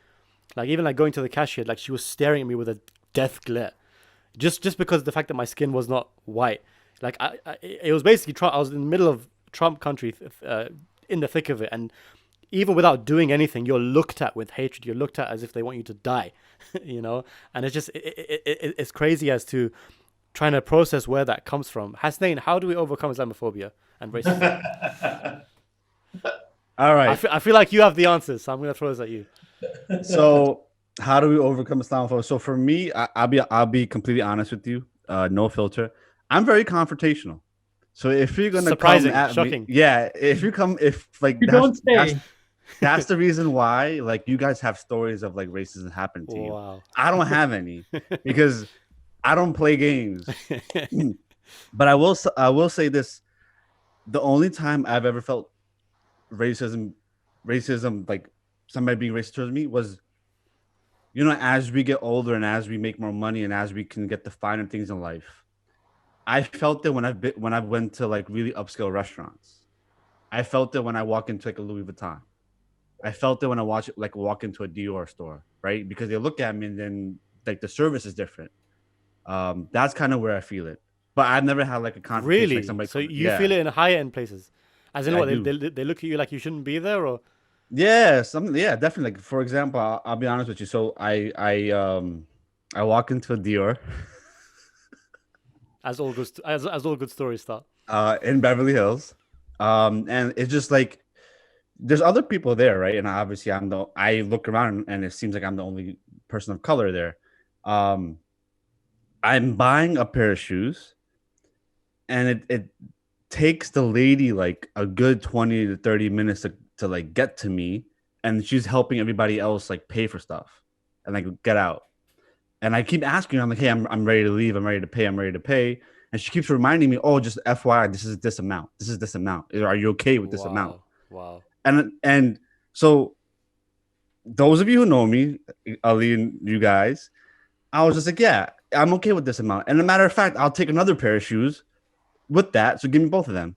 like even like going to the cashier, like she was staring at me with a death glare, just because of the fact that my skin was not white. Like it was basically Trump. I was in the middle of Trump country, in the thick of it, and even without doing anything, you're looked at with hatred. You're looked at as if they want you to die, you know. And it's just it's crazy as to trying to process where that comes from. Hasnain, how do we overcome Islamophobia and racism? All right. I feel like you have the answers, so I'm gonna throw this at you. So how do we overcome Islamophobia? So for me, I'll be completely honest with you. No filter. I'm very confrontational. So if you're gonna surprising, come at shocking, me, yeah. If like you don't say. That's the reason why, like, you guys have stories of like racism happen to you. Wow. I don't have any because I don't play games. But I will say this: the only time I've ever felt racism, like somebody being racist towards me was, you know, as we get older and as we make more money and as we can get the finer things in life. I felt it when I went to like really upscale restaurants. I felt it when I walk into like a Louis Vuitton. I felt it when I walk into a Dior store, right? Because they look at me and then like the service is different. That's kind of where I feel it. But I've never had like a confrontation. Really? Like somebody so you feel it in higher end places, as in Yeah, what they look at you like you shouldn't be there, or? Yeah, definitely. Like for example, I'll be honest with you. So I walk into a Dior. As all good stories start. In Beverly Hills, and it's just like there's other people there, right? And obviously, I look around and it seems like I'm the only person of color there. I'm buying a pair of shoes, and it takes the lady like a good 20 to 30 minutes to like get to me, and she's helping everybody else like pay for stuff and like get out. And I keep asking her, I'm like, hey, I'm ready to leave. I'm ready to pay. And she keeps reminding me, oh, just FYI, this is this amount. This is this amount. Are you okay with this amount? Wow. And so those of you who know me, Ali and you guys, I was just like, yeah, I'm okay with this amount. And a matter of fact, I'll take another pair of shoes with that. So give me both of them.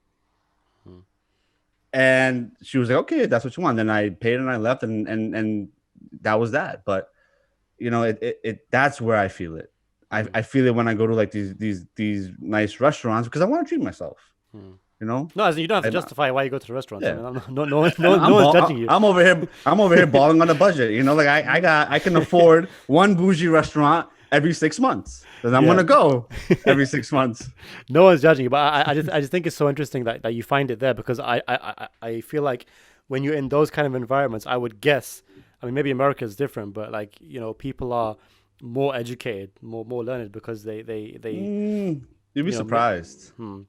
And she was like, okay, that's what you want. Then I paid and I left and that was that. But you know, that's where I feel it. I feel it when I go to like these nice restaurants because I want to treat myself. You know? No, as in you don't have to justify why you go to the restaurant. Yeah. I mean, no one's judging you. I'm over here balling on a budget. You know, like I can afford one bougie restaurant every 6 months. Then I'm gonna go every 6 months. No one's judging you, but I just think it's so interesting that you find it there because I feel like when you're in those kind of environments, I would guess. I mean, maybe America is different, but like, you know, people are more educated, more learned because they You'd be surprised. You'd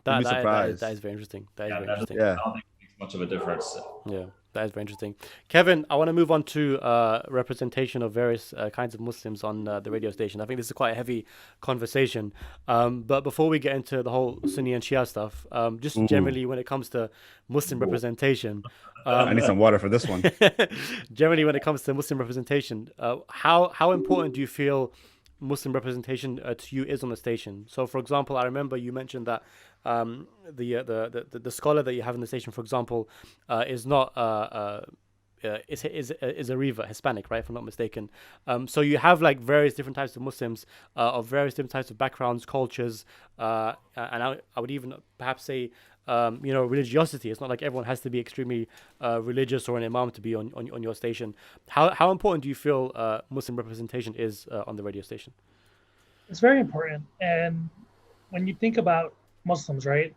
be surprised. That is very interesting. That is very interesting. Yeah. I don't think it makes much of a difference. Yeah. That is very interesting. Kevin, I want to move on to representation of various kinds of Muslims on the radio station. I think this is quite a heavy conversation. But before we get into the whole Sunni and Shia stuff, just generally when it comes to Muslim representation, I need some water for this one. generally when it comes to Muslim representation, how important do you feel Muslim representation to you is on the station? So, for example, I remember you mentioned that the scholar that you have in the station, for example, is not is a Riva, Hispanic, right? If I'm not mistaken. So you have like various different types of Muslims of various different types of backgrounds, cultures, and I would even perhaps say religiosity. It's not like everyone has to be extremely religious or an imam to be on your station. How important do you feel Muslim representation is on the radio station? It's very important. And when you think about Muslims, right,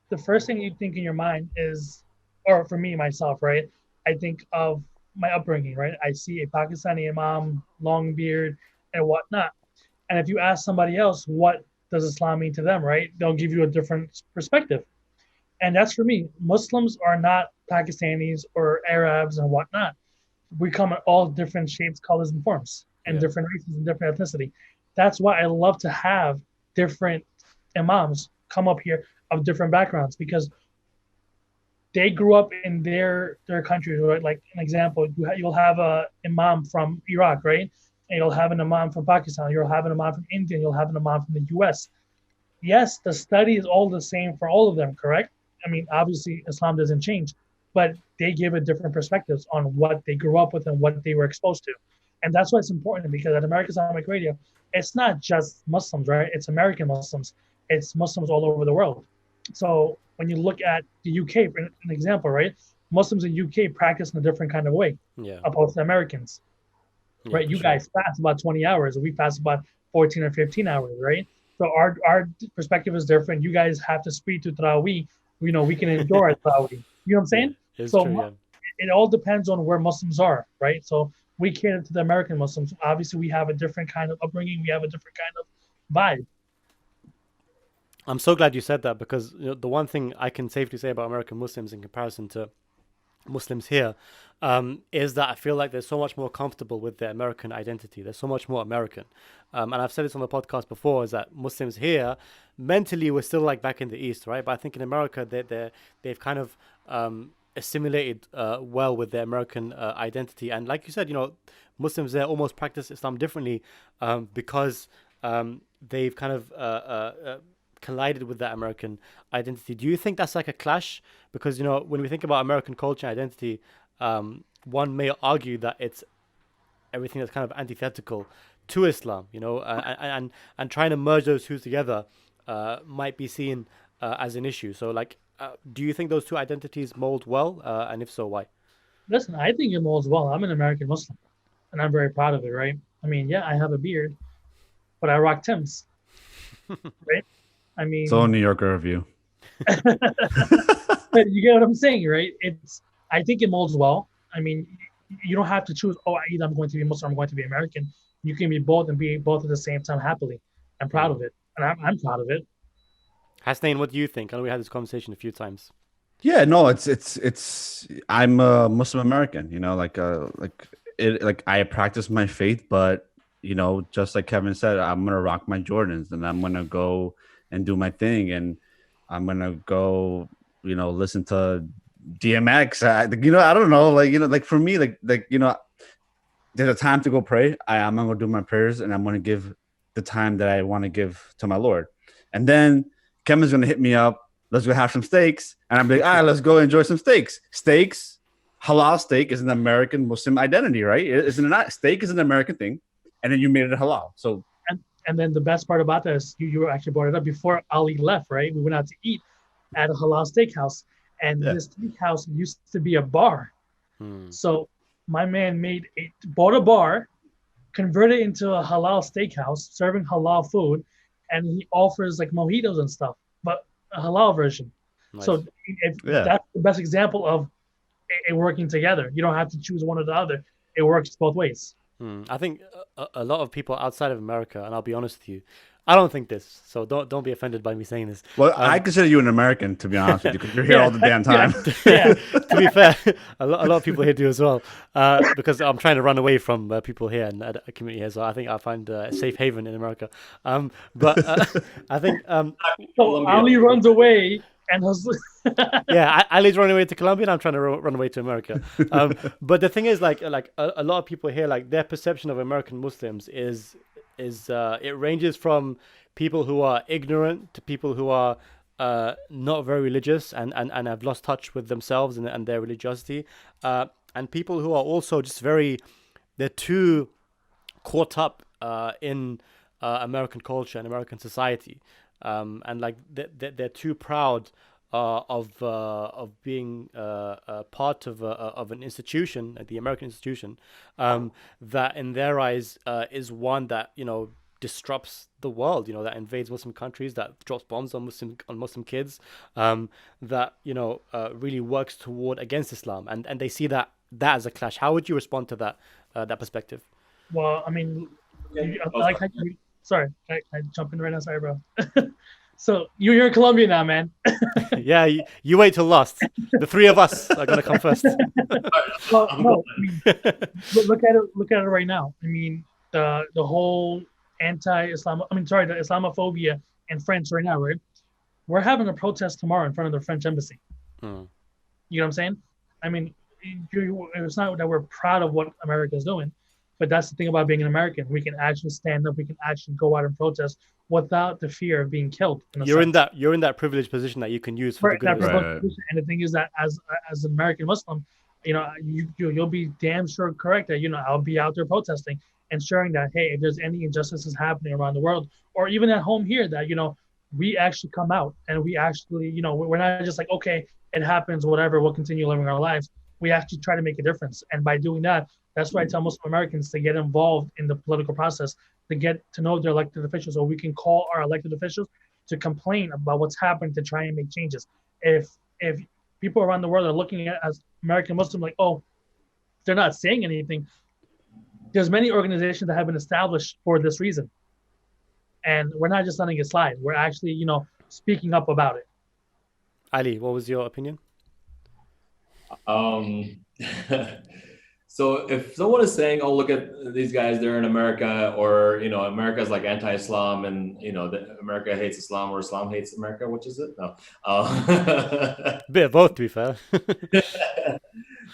the first thing you think in your mind is, or for me, myself, right, I think of my upbringing, right? I see a Pakistani imam, long beard, and whatnot. And if you ask somebody else, what does Islam mean to them, right? They'll give you a different perspective. And that's for me. Muslims are not Pakistanis or Arabs and whatnot. We come in all different shapes, colors, and forms, and different races and different ethnicity. That's why I love to have different imams come up here of different backgrounds, because they grew up in their countries, right? Like an example, you'll have a imam from Iraq, right? And you'll have an imam from Pakistan. You'll have an imam from India. You'll have an imam from the U.S. Yes, the study is all the same for all of them, correct? I mean, obviously, Islam doesn't change, but they give it different perspectives on what they grew up with and what they were exposed to. And that's why it's important, because at American Islamic Radio, it's not just Muslims, right? It's American Muslims. It's Muslims all over the world. So when you look at the UK, for an example, right? Muslims in UK practice in a different kind of way opposed to Americans, right? You guys fast about 20 hours, we fast about 14 or 15 hours, right? So our perspective is different. You guys have to speak to Tarawih. We can enjoy our Tarawih. You know what I'm saying? It all depends on where Muslims are, right? So we cater to the American Muslims. Obviously, we have a different kind of upbringing. We have a different kind of vibe. I'm so glad you said that, because the one thing I can safely say about American Muslims in comparison to Muslims here is that I feel like they're so much more comfortable with their American identity. They're so much more American. And I've said this on the podcast before, is that Muslims here, mentally, we're still like back in the East, right? But I think in America, they've kind of assimilated well with their American identity. And like you said, Muslims there almost practice Islam differently because they've kind of collided with that American identity. Do you think that's like a clash? Because when we think about American culture and identity, one may argue that it's everything that's kind of antithetical to Islam, and trying to merge those two together might be seen as an issue. So do you think those two identities mold well, and if so, why? Listen, I think it molds well. I'm an American Muslim, and I'm very proud of it, right? I mean, yeah, I have a beard, but I rock Timbs, right? I mean, so New Yorker of you. But you get what I'm saying, right? I think it molds well. I mean, you don't have to choose, either I'm going to be Muslim or I'm going to be American. You can be both and be both at the same time happily. I'm proud of it. And I'm proud of it. Hasnain, what do you think? I know we had this conversation a few times. Yeah, no, it's I'm a Muslim American, I practice my faith, but just like Kevin said, I'm gonna rock my Jordans and I'm gonna go and do my thing, and I'm gonna go, listen to DMX. I don't know, for me, there's a time to go pray. I'm gonna do my prayers, and I'm gonna give the time that I want to give to my Lord. And then Kevin's gonna hit me up. Let's go have some steaks, and I'm like, all right, let's go enjoy some steaks. Steaks, halal steak is an American Muslim identity, right? Isn't it not? Steak is an American thing, and then you made it halal. So. And then the best part about that is you actually brought it up before Ali left, right? We went out to eat at a halal steakhouse, and this steakhouse used to be a bar. So my man bought a bar, converted it into a halal steakhouse, serving halal food, and he offers like mojitos and stuff, but a halal version. Nice. So that's the best example of it working together. You don't have to choose one or the other. It works both ways. I think a lot of people outside of America, and I'll be honest with you, I don't think this, so don't be offended by me saying this. Well, I consider you an American, to be honest with you, because you're here all the damn time. Yeah. To be fair, a lot of people here do as well, because I'm trying to run away from people here and a community here. So I think I find a safe haven in America. But I think So Ali runs away and has. Ali's running away to Colombia, and I'm trying to run away to America. But the thing is, like a lot of people here, like their perception of American Muslims is it ranges from people who are ignorant to people who are not very religious and have lost touch with themselves and their religiosity, and people who are also just they're too caught up in American culture and American society, and like they're too proud of being part of an institution, the American institution, that in their eyes is one that disrupts the world, that invades Muslim countries, that drops bombs on Muslim kids, that really works toward against Islam, and they see that as a clash. How would you respond to that perspective? Well, I mean, I like how you. Sorry, can I jump in right now? Sorry, bro. So you're in Colombia now, man. Yeah, you wait till last. The three of us are gonna come first. Well, no, I mean, look at it right now. I mean, the whole the Islamophobia in France right now, right? We're having a protest tomorrow in front of the French embassy. You know what I'm saying? I mean, it's not that we're proud of what America is doing, but that's the thing about being an American. We can actually stand up. We can actually go out and protest without the fear of being killed. You're in that privileged position that you can use for the good of Israel. And the thing is that as an American Muslim, you'll be damn sure correct that I'll be out there protesting and showing that, hey, if there's any injustices happening around the world or even at home here, that we actually come out and we actually we're not just like, okay, it happens, whatever, we'll continue living our lives. We actually try to make a difference, and by doing that, that's why I tell Muslim Americans to get involved in the political process, to get to know their elected officials, or we can call our elected officials to complain about what's happening to try and make changes. If people around the world are looking at as American Muslim like, oh, they're not saying anything, there's many organizations that have been established for this reason. And we're not just letting it slide. We're actually, speaking up about it. Ali, what was your opinion? So if someone is saying, "Oh, look at these guys; they're in America," or America's like anti-Islam, and America hates Islam, or Islam hates America, which is it? No, bit of both, to be fair.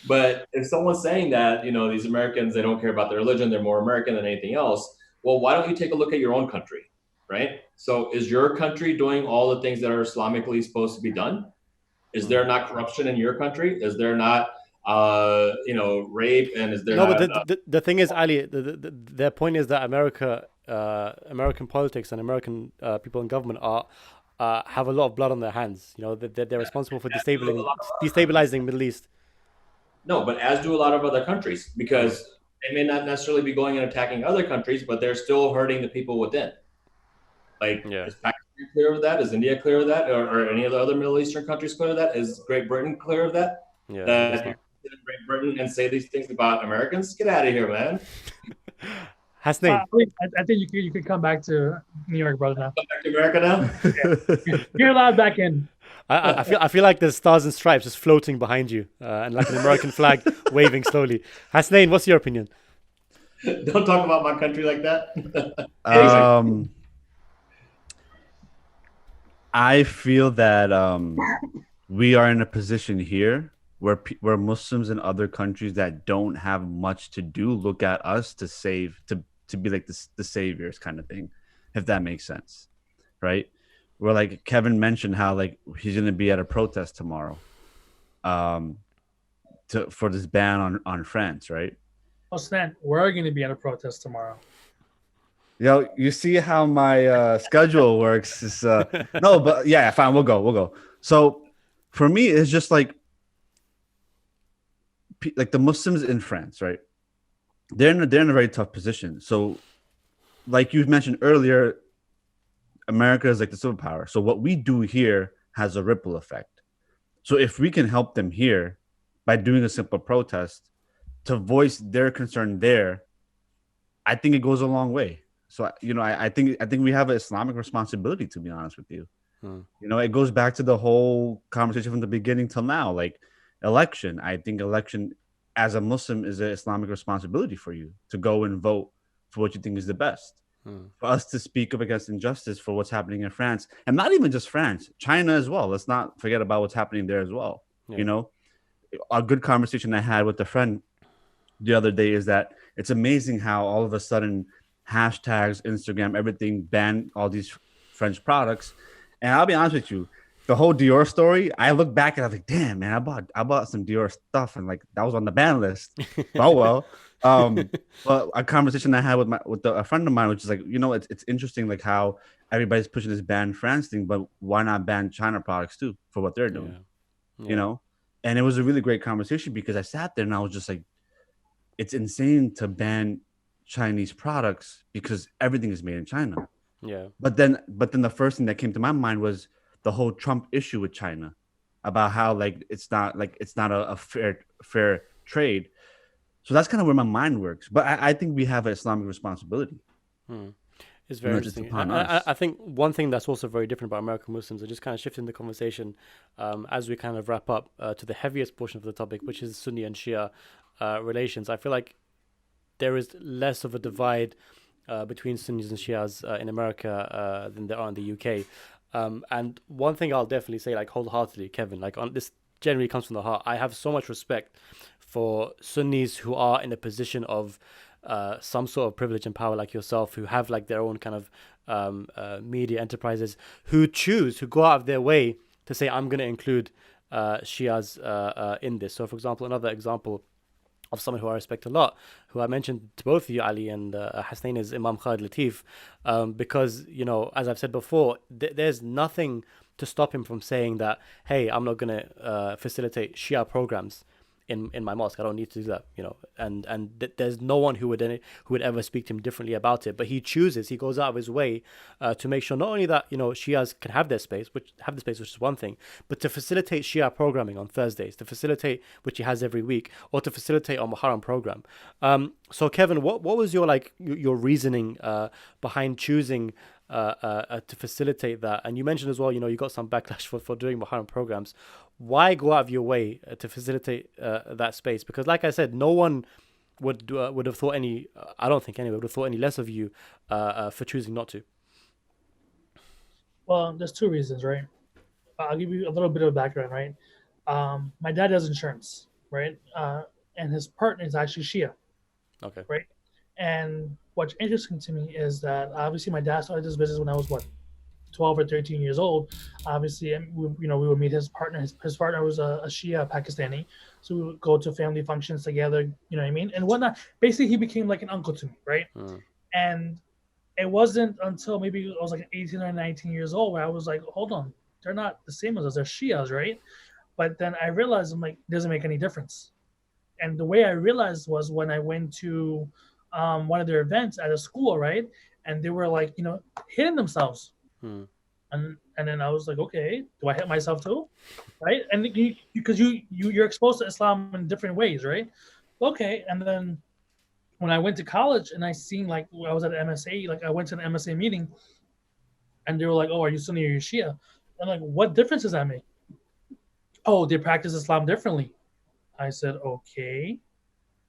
But if someone's saying that these Americans, they don't care about their religion, they're more American than anything else, well, why don't you take a look at your own country, right? So is your country doing all the things that are Islamically supposed to be done? Is there not corruption in your country? Is there not rape, and is there but the thing is, Ali, their point is that American politics and American people in government have a lot of blood on their hands. They're responsible for destabilizing Middle East. No, but as do a lot of other countries, because they may not necessarily be going and attacking other countries, but they're still hurting the people within. Like, is Pakistan clear of that? Is India clear of that? Or any of the other Middle Eastern countries clear of that? Is Great Britain clear of that? Yeah. That in Great Britain and say these things about Americans? Get out of here, man. Hasnain. I think you could come back to New York, brother. Now. Come back to America now? Yeah. You're allowed back in. I feel like there's stars and stripes just floating behind you, and like an American flag waving slowly. Hasnain, what's your opinion? Don't talk about my country like that. I feel that we are in a position here where Muslims in other countries that don't have much to do look at us to be like the saviors kind of thing, if that makes sense, right? Where like Kevin mentioned how like he's gonna be at a protest tomorrow, for this ban on France, right? Oh, Stan, we're going to be at a protest tomorrow. You see how my schedule works? Is no, but yeah, fine, we'll go. So for me, it's just like the Muslims in France, right? They're in a very tough position. So, like you mentioned earlier, America is like the superpower. So what we do here has a ripple effect. So if we can help them here by doing a simple protest to voice their concern there, I think it goes a long way. So I think we have an Islamic responsibility, to be honest with you. Hmm. It goes back to the whole conversation from the beginning till now. Like election, I think election as a Muslim is an Islamic responsibility for you to go and vote for what you think is the best. Hmm. For us to speak up against injustice for what's happening in France, and not even just France, China as well. Let's not forget about what's happening there as well. Yeah. A good conversation I had with a friend the other day is that it's amazing how all of a sudden hashtags, Instagram, everything banned all these French products. And I'll be honest with you, the whole Dior story, I look back and I was like, damn, man, I bought some Dior stuff and like that was on the ban list. Oh well. But a conversation I had with a friend of mine, which is like, it's interesting like how everybody's pushing this ban France thing, but why not ban China products too for what they're doing? Yeah. And it was a really great conversation because I sat there and I was just like, it's insane to ban Chinese products because everything is made in China. Yeah. But then the first thing that came to my mind was the whole Trump issue with China about how like it's not a fair trade. So that's kind of where my mind works. But I think we have an Islamic responsibility. Hmm. It's very It's interesting. upon I us. think one thing that's also very different about American Muslims, and just kind of shifting the conversation as we kind of wrap up to the heaviest portion of the topic, which is Sunni and Shia relations. I feel like there is less of a divide between Sunnis and Shias in America than there are in the UK. And one thing I'll definitely say, like wholeheartedly, Kevin, like on this generally comes from the heart. I have so much respect for Sunnis who are in a position of some sort of privilege and power, like yourself, who have like their own kind of media enterprises, who go out of their way to say, I'm going to include Shias in this. So, for example, another example of someone who I respect a lot, who I mentioned to both of you, Ali and Hasnain, is Imam Khalid Latif, because, as I've said before, there's nothing to stop him from saying that, hey, I'm not going to facilitate Shia programs in my mosque. I don't need to do that, there's no one who would ever speak to him differently about it. But he goes out of his way to make sure not only that Shias can have their space, which is one thing, but to facilitate Shia programming on Thursdays, to facilitate, which he has every week, or to facilitate our Muharram program. So Kevin, what was your reasoning behind choosing to facilitate that? And you mentioned as well, you got some backlash for doing Muharram programs. Why go out of your way to facilitate that space? Because, like I said, no one would have thought any. I don't think anyone would have thought any less of you for choosing not to. Well, there's two reasons, right? I'll give you a little bit of background, right? My dad does insurance, right? And his partner is actually Shia, Okay. right? And what's interesting to me is that obviously my dad started this business when I was 12 or 13 years old. Obviously, and we would meet his partner. His partner was a Shia Pakistani, so we would go to family functions together. You know what I mean, and whatnot. Basically, he became like an uncle to me, right? And it wasn't until maybe I was like 18 or 19 years old where I was like, hold on, they're not the same as us. They're Shias, right? But then I realized I'm like, it doesn't make any difference. And the way I realized was when I went to one of their events at a school, right? And they were like, hitting themselves. And then I was like, okay, do I hit myself too, right? And because you're exposed to Islam in different ways, right? Okay, and then when I went to college and I seen like I was at an MSA, like I went to an MSA meeting, and they were like, oh, are you Sunni or you Shia? I'm like, what difference does that make? Oh, they practice Islam differently. I said, okay,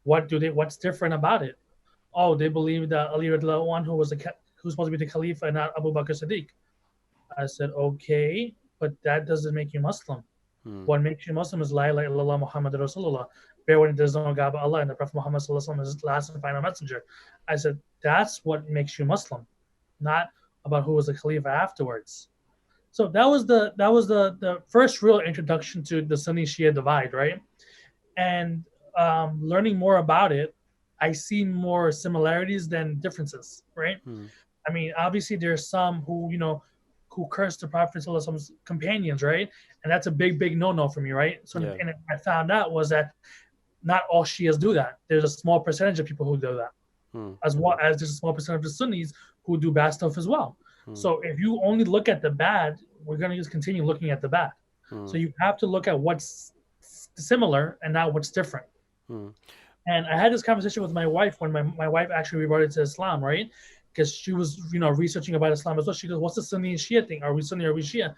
what's different about it? Oh, they believe that Ali radiallahu anhu who's supposed to be the Khalifa and not Abu Bakr Siddiq. I said, okay, but that doesn't make you Muslim. What makes you Muslim is La ilaha illallah Muhammad Rasulullah. Bear witness there's no God but Allah, and the Prophet Muhammad sallallahu alaihi wasallam is his last and final messenger. I said, that's what makes you Muslim, not about who was the Khalifa afterwards. So that was the first real introduction to the Sunni-Shia divide, right? And learning more about it, I see more similarities than differences, right? I mean, obviously there's some who cursed the Prophet Prophet's companions, right? And that's a big no-no for me, right? So and I found out was that not all Shias do that. There's a small percentage of people who do that, as well as there's a small percentage of Sunnis who do bad stuff as well. So if you only look at the bad, we're going to just continue looking at the bad. So you have to look at what's similar and not what's different. And I had this conversation with my wife when my wife actually reverted to Islam, right? because she was, researching about Islam as well. She goes, "What's the Sunni and Shia thing? Are we Sunni? Are we Shia?"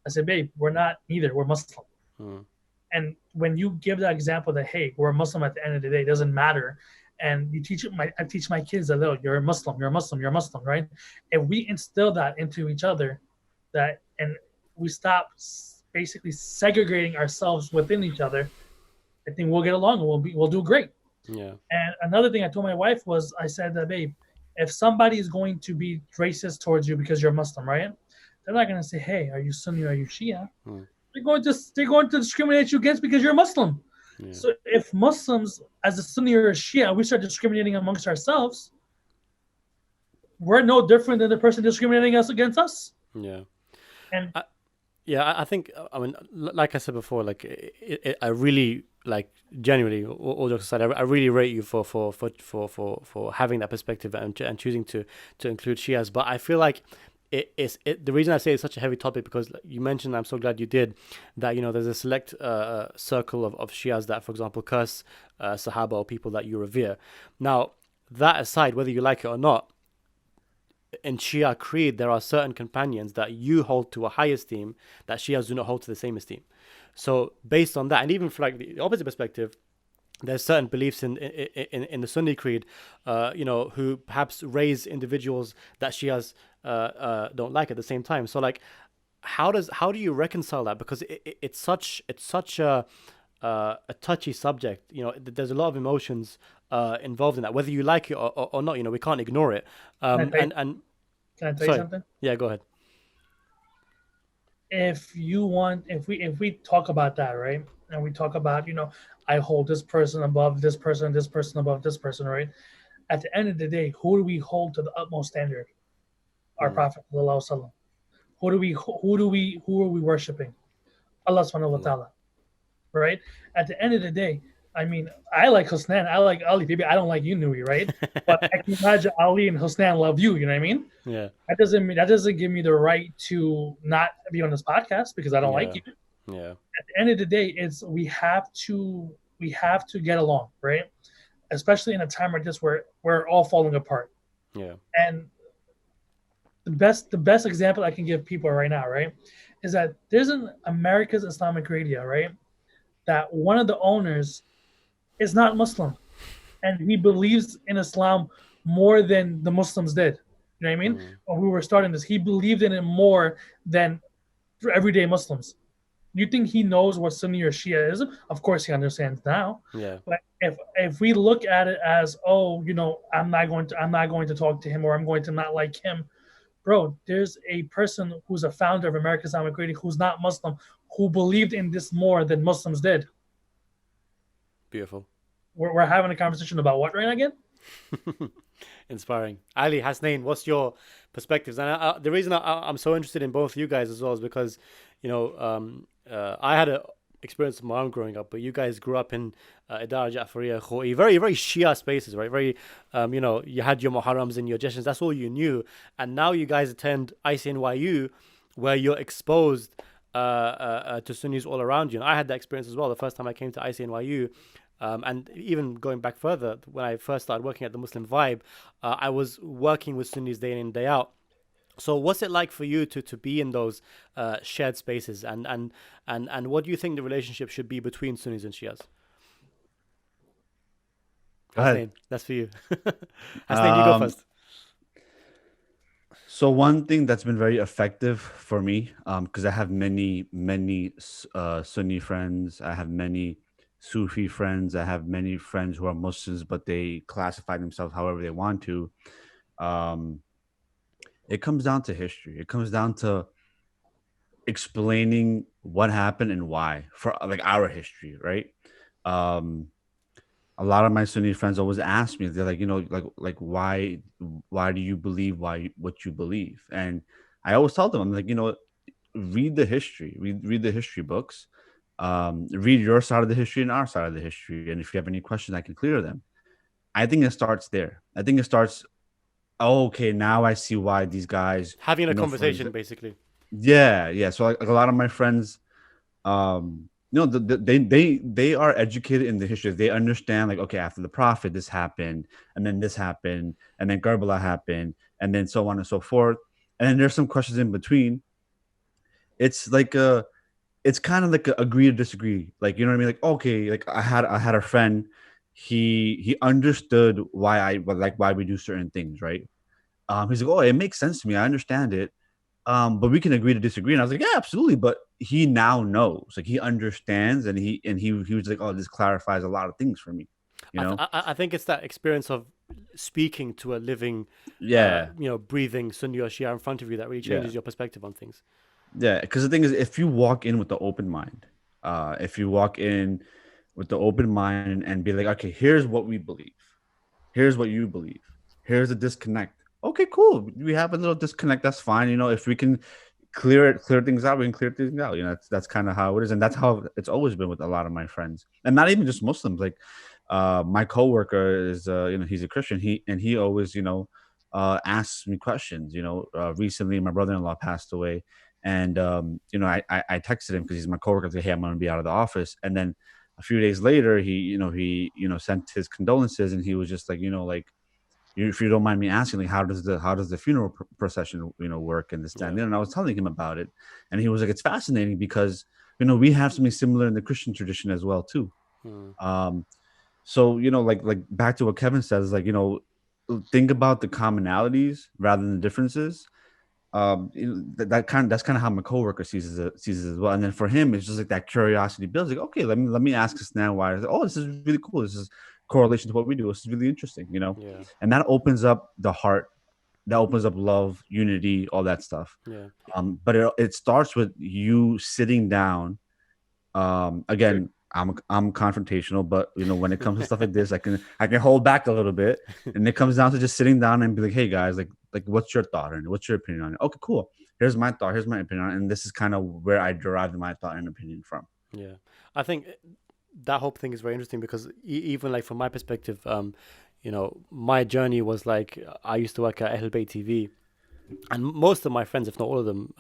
I said, "Babe, we're not neither. We're Muslim." And when you give that example that, hey, we're Muslim at the end of the day, it doesn't matter. And you I teach my kids that, look, you're a Muslim, you're a Muslim, you're a Muslim, right? If we instill that into each other, and we stop basically segregating ourselves within each other, I think we'll get along and we'll do great. Yeah. And another thing I told my wife was, I said that, babe, if somebody is going to be racist towards you because you're Muslim, right? They're not going to say, hey, are you Sunni or are you Shia? They're going to discriminate you against because you're Muslim. Yeah. So if Muslims, as a Sunni or a Shia, we start discriminating amongst ourselves, we're no different than the person discriminating us against us. Yeah. And I think, I mean, like I said before, like I really, like, genuinely, all jokes aside, I really rate you for having that perspective and choosing to include Shias. But I feel like the reason I say it's such a heavy topic, because you mentioned, I'm so glad you did, that, there's a select circle of Shias that, for example, curse Sahaba or people that you revere. Now, that aside, whether you like it or not, in Shia creed, there are certain companions that you hold to a high esteem that Shias do not hold to the same esteem. So based on that, and even for like the opposite perspective, there's certain beliefs in the Sunni creed, who perhaps raise individuals that Shias don't like at the same time. So like, how do you reconcile that? Because it's such a touchy subject. There's a lot of emotions involved in that, whether you like it or not. We can't ignore it. Can I tell you something? Yeah, go ahead. If we talk about that, right, and we talk about, I hold this person above this person above this person, right? At the end of the day, who do we hold to the utmost standard? Our Prophet sallallahu alaihi wasallam. Who are we worshiping? Allah subhanahu wa ta'ala, right? At the end of the day, I mean, I like Hasnain, I like Ali. Maybe I don't like you, Nouri, right? But I can imagine Ali and Hasnain love you. You know what I mean? Yeah. That doesn't give me the right to not be on this podcast because I don't like you. Yeah. At the end of the day, we have to get along, right? Especially in a time like this where we're all falling apart. Yeah. And the best example I can give people right now, right, is that there's an America's Islamic Radio, right, that one of the owners is not Muslim, and he believes in Islam more than the Muslims did. You know what I mean? When we were starting this, he believed in it more than everyday Muslims. You think he knows what Sunni or Shia is? Of course he understands now. Yeah. But if we look at it as, I'm not going to talk to him, or I'm going to not like him, bro, there's a person who's a founder of American Islamic Radio who's not Muslim, who believed in this more than Muslims did. Beautiful. We're having a conversation about what right now again? Inspiring. Ali, Hasnain, what's your perspectives? And the reason I'm so interested in both you guys as well is because, I had a experience of my own growing up, but you guys grew up in Idara Ja'fariya, Khoi, very, very Shia spaces, right? Very, you had your Muharrams and your Jashns, that's all you knew. And now you guys attend ICNYU, where you're exposed to Sunnis all around you. And I had that experience as well the first time I came to ICNYU. And even going back further, when I first started working at the Muslim Vibe, I was working with Sunnis day in and day out. So what's it like for you to be in those shared spaces, and what do you think the relationship should be between Sunnis and Shias? Hasnain, that's for you. Hasnain, you go first. So one thing that's been very effective for me, because I have many Sunni friends, I have many Sufi friends, I have many friends who are Muslims, but they classify themselves however they want to. It comes down to history. It comes down to explaining what happened and why, for like our history, right? A lot of my Sunni friends always ask me, they're like, why do you believe what you believe? And I always tell them, I'm like, read the history, read the history books, read your side of the history and our side of the history. And if you have any questions, I can clear them. I think it starts there. I think it starts, okay, now I see why these guys having a conversation, basically. Yeah. So like a lot of my friends, they are educated in the history. They understand, like, okay, after the Prophet, this happened, and then this happened, and then Karbala happened, and then so on and so forth. And then there's some questions in between. It's like it's kind of like a agree to disagree. Like, you know what I mean? Like, okay, like I had a friend, he understood why we do certain things, right? He's like, oh, it makes sense to me. I understand it. But we can agree to disagree. And I was like, yeah, absolutely. But he now knows, like he understands, and he was like, oh, this clarifies a lot of things for me. You know? I think it's that experience of speaking to a living, Yeah. breathing Sunni or Shia in front of you that really changes your perspective on things. Yeah, because the thing is, if you walk in with the open mind, if you walk in with the open mind and be like, okay, here's what we believe, here's what you believe, here's the disconnect. Okay, cool. We have a little disconnect. That's fine. If we can clear things out, we can clear things out. That's kind of how it is, and that's how it's always been with a lot of my friends, and not even just Muslims. Like, my coworker is, he's a Christian. He always, asks me questions. Recently my brother-in-law passed away. And I texted him because he's my coworker. I was like, hey, I'm gonna be out of the office. And then a few days later, he sent his condolences, and he was just like, if you don't mind me asking, like, how does the funeral procession work and this that. And I was telling him about it, and he was like, it's fascinating because we have something similar in the Christian tradition as well too. So like back to what Kevin says, like think about the commonalities rather than the differences. That's kind of how my coworker sees it as well. And then for him, it's just like that curiosity builds. Like, okay, let me ask this now. Why? Oh, this is really cool. This is correlation to what we do. This is really interesting. And that opens up the heart. That opens up love, unity, all that stuff. Yeah. But it starts with you sitting down. Again, I'm confrontational, but when it comes to stuff like this, I can hold back a little bit, and it comes down to just sitting down and be like, hey guys, like what's your thought on it? What's your opinion on it? Okay, cool. Here's my thought. Here's my opinion on it, and this is kind of where I derived my thought and opinion from. Yeah, I think that whole thing is very interesting because even like from my perspective, my journey was like I used to work at Ahl Bayt TV. And most of my friends, if not all of them,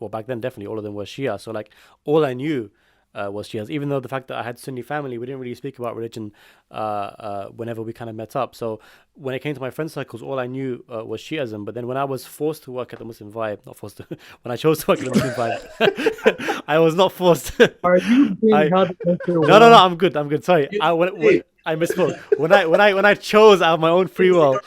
back then definitely all of them were Shia. So like all I knew was Shias, even though the fact that I had Sunni family, we didn't really speak about religion whenever we kind of met up. So when it came to my friend circles, all I knew was Shiism. But then when I was forced to work at the Muslim Vibe, not forced to, when I chose to work at the Muslim Vibe, I was not forced. Are you being held against your will? No, I'm good. Sorry, I misspoke. When I chose out of my own free will.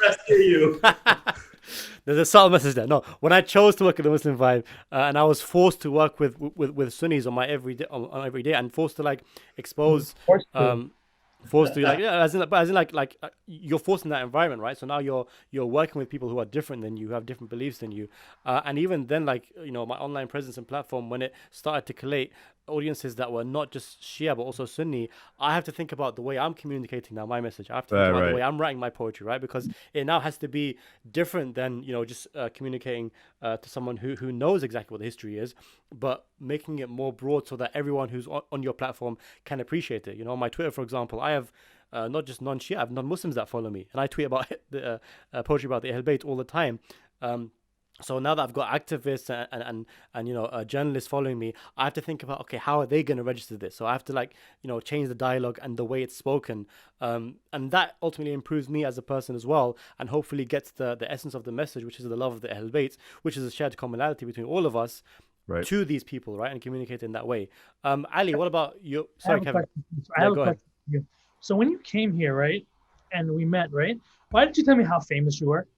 There's a subtle message there. No, when I chose to work at the Muslim Vibe, and I was forced to work with Sunnis on every day, and forced to like expose, forced to like as in like you're forced in that environment, right? So now you're working with people who are different than you, who have different beliefs than you, and even then, like my online presence and platform, when it started to collate audiences that were not just Shia but also Sunni, I have to think about the way I'm communicating now my message. I have to think about the way I'm writing my poetry, right? Because it now has to be different than just communicating to someone who knows exactly what the history is, but making it more broad so that everyone who's on your platform can appreciate it. On my Twitter, for example, I have not just non-Shia, I have non-Muslims that follow me, and I tweet about the poetry about the Ahl Bayt all the time. So now that I've got activists and journalists following me, I have to think about, okay, how are they going to register this? So I have to change the dialogue and the way it's spoken, and that ultimately improves me as a person as well, and hopefully gets the essence of the message, which is the love of the Ahl Bayt, which is a shared commonality between all of us, right, to these people, right, and communicate in that way. Ali, what about you? Sorry, Kevin. I have a question for you. So when you came here, right, and we met, right, why did you tell me how famous you were?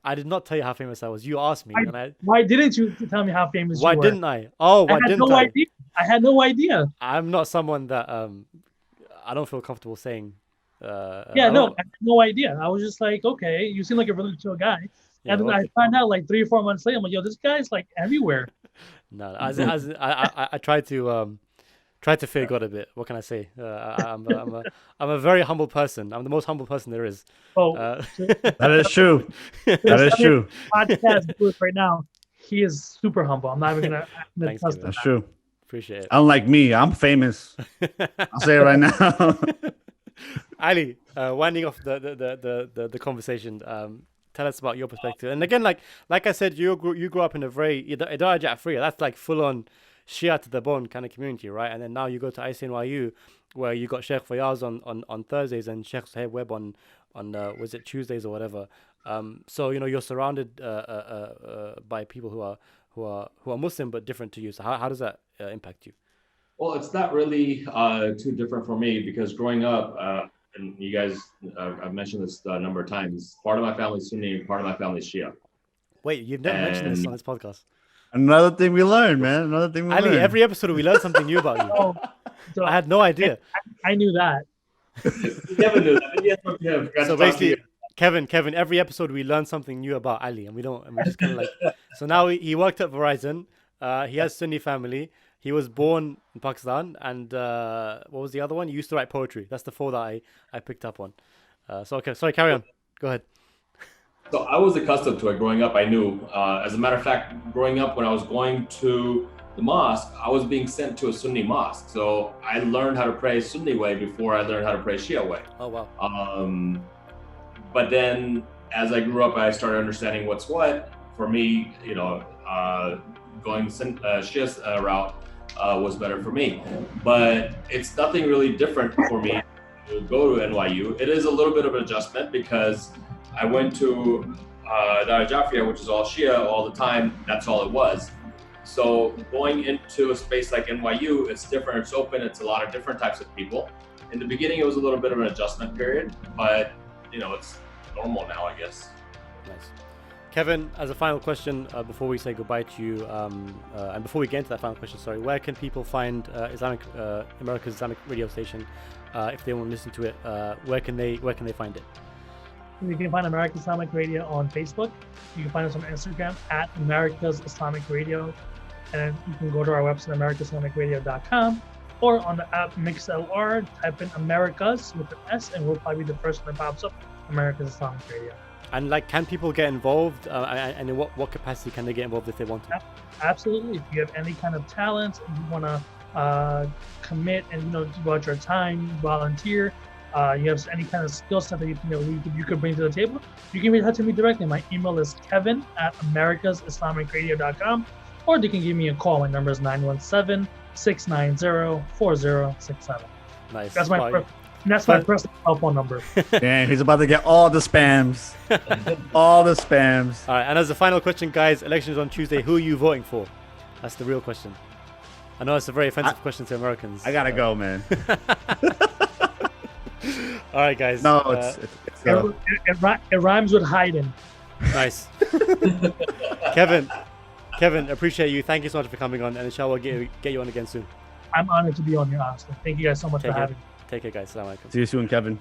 I did not tell you how famous I was. You asked me. Why didn't you tell me how famous you were? Why didn't I? Oh, why didn't I? Idea. I had no idea. I'm not someone that I don't feel comfortable saying. I had no idea. I was just like, okay, you seem like a really chill guy. Yeah, and then I found out like 3 or 4 months later, I'm like, yo, this guy's like everywhere. No, I try to fear God a bit. What can I say? I'm a very humble person. I'm the most humble person there is. That is true. That is true. Podcast booth right now. He is super humble. I'm not even gonna. Thanks, that's true. Appreciate it. Unlike me, I'm famous. I'll say it right now. Ali, winding off the conversation. Tell us about your perspective. And again, like I said, you grew up in a very Idara Ja'fariya. That's like full on. Shia to the bone kind of community, right? And then now you go to ICNYU, where you got Sheikh Fayaz on Thursdays and Sheikh Suhaib Webb on was it Tuesdays or whatever. So you're surrounded by people who are Muslim but different to you. So how does that impact you? Well, it's not really too different for me because growing up, and you guys, I've mentioned this a number of times, part of my family is Sunni and part of my family is Shia. Wait, you've never mentioned this on this podcast. Another thing we learned, man. Another thing we Ali, learned. every episode we learn something new about you. So I had no idea. I knew that. You never knew that. Yeah, So basically, Kevin, every episode we learn something new about Ali, and we just kind of like. So now he worked at Verizon. He has Sunni family. He was born in Pakistan, and what was the other one? He used to write poetry. That's the 4 that I picked up on. So okay, sorry, carry on. Go ahead. So I was accustomed to it growing up. I knew. As a matter of fact, growing up when I was going to the mosque, I was being sent to a Sunni mosque. So I learned how to pray Sunni way before I learned how to pray Shia way. Oh wow. But then as I grew up, I started understanding what's what. For me, going Shia route was better for me. But it's nothing really different for me to go to NYU. It is a little bit of an adjustment because I went to Dar Jafia, which is all Shia all the time. That's all it was. So going into a space like NYU, it's different, it's open, it's a lot of different types of people. In the beginning, it was a little bit of an adjustment period, but it's normal now, I guess. Nice. Kevin, as a final question, before we say goodbye to you, and before we get into that final question, sorry, where can people find America's Islamic radio station if they want to listen to it? Where can they find it? You can find America's Islamic Radio on Facebook. You can find us on Instagram at America's Islamic Radio. And you can go to our website, americasislamicradio.com, or on the app MixLR, type in Americas with an S, and we'll probably be the first one that pops up, America's Islamic Radio. And can people get involved? And in what capacity can they get involved if they want to? Absolutely. If you have any kind of talent and you want to commit and devote your time, volunteer, you have any kind of skill set that you could bring to the table, you can reach out to me directly. My email is kevin@americasislamicradio.com, or you can give me a call. My number is 917-690-4067. Nice. That's my personal cell phone number. Damn, he's about to get all the spams. All the spams. All right, and as a final question, guys, elections on Tuesday. Who are you voting for? That's the real question. I know it's a very offensive question to Americans. I gotta go, man. All right, guys. No, it rhymes with hiding. Nice. Kevin, appreciate you. Thank you so much for coming on, and inshallah we'll get you on again soon. I'm honored to be on here, honestly. Thank you guys so much for having me. Take care, guys. Assalamu alaikum. See you soon, Kevin.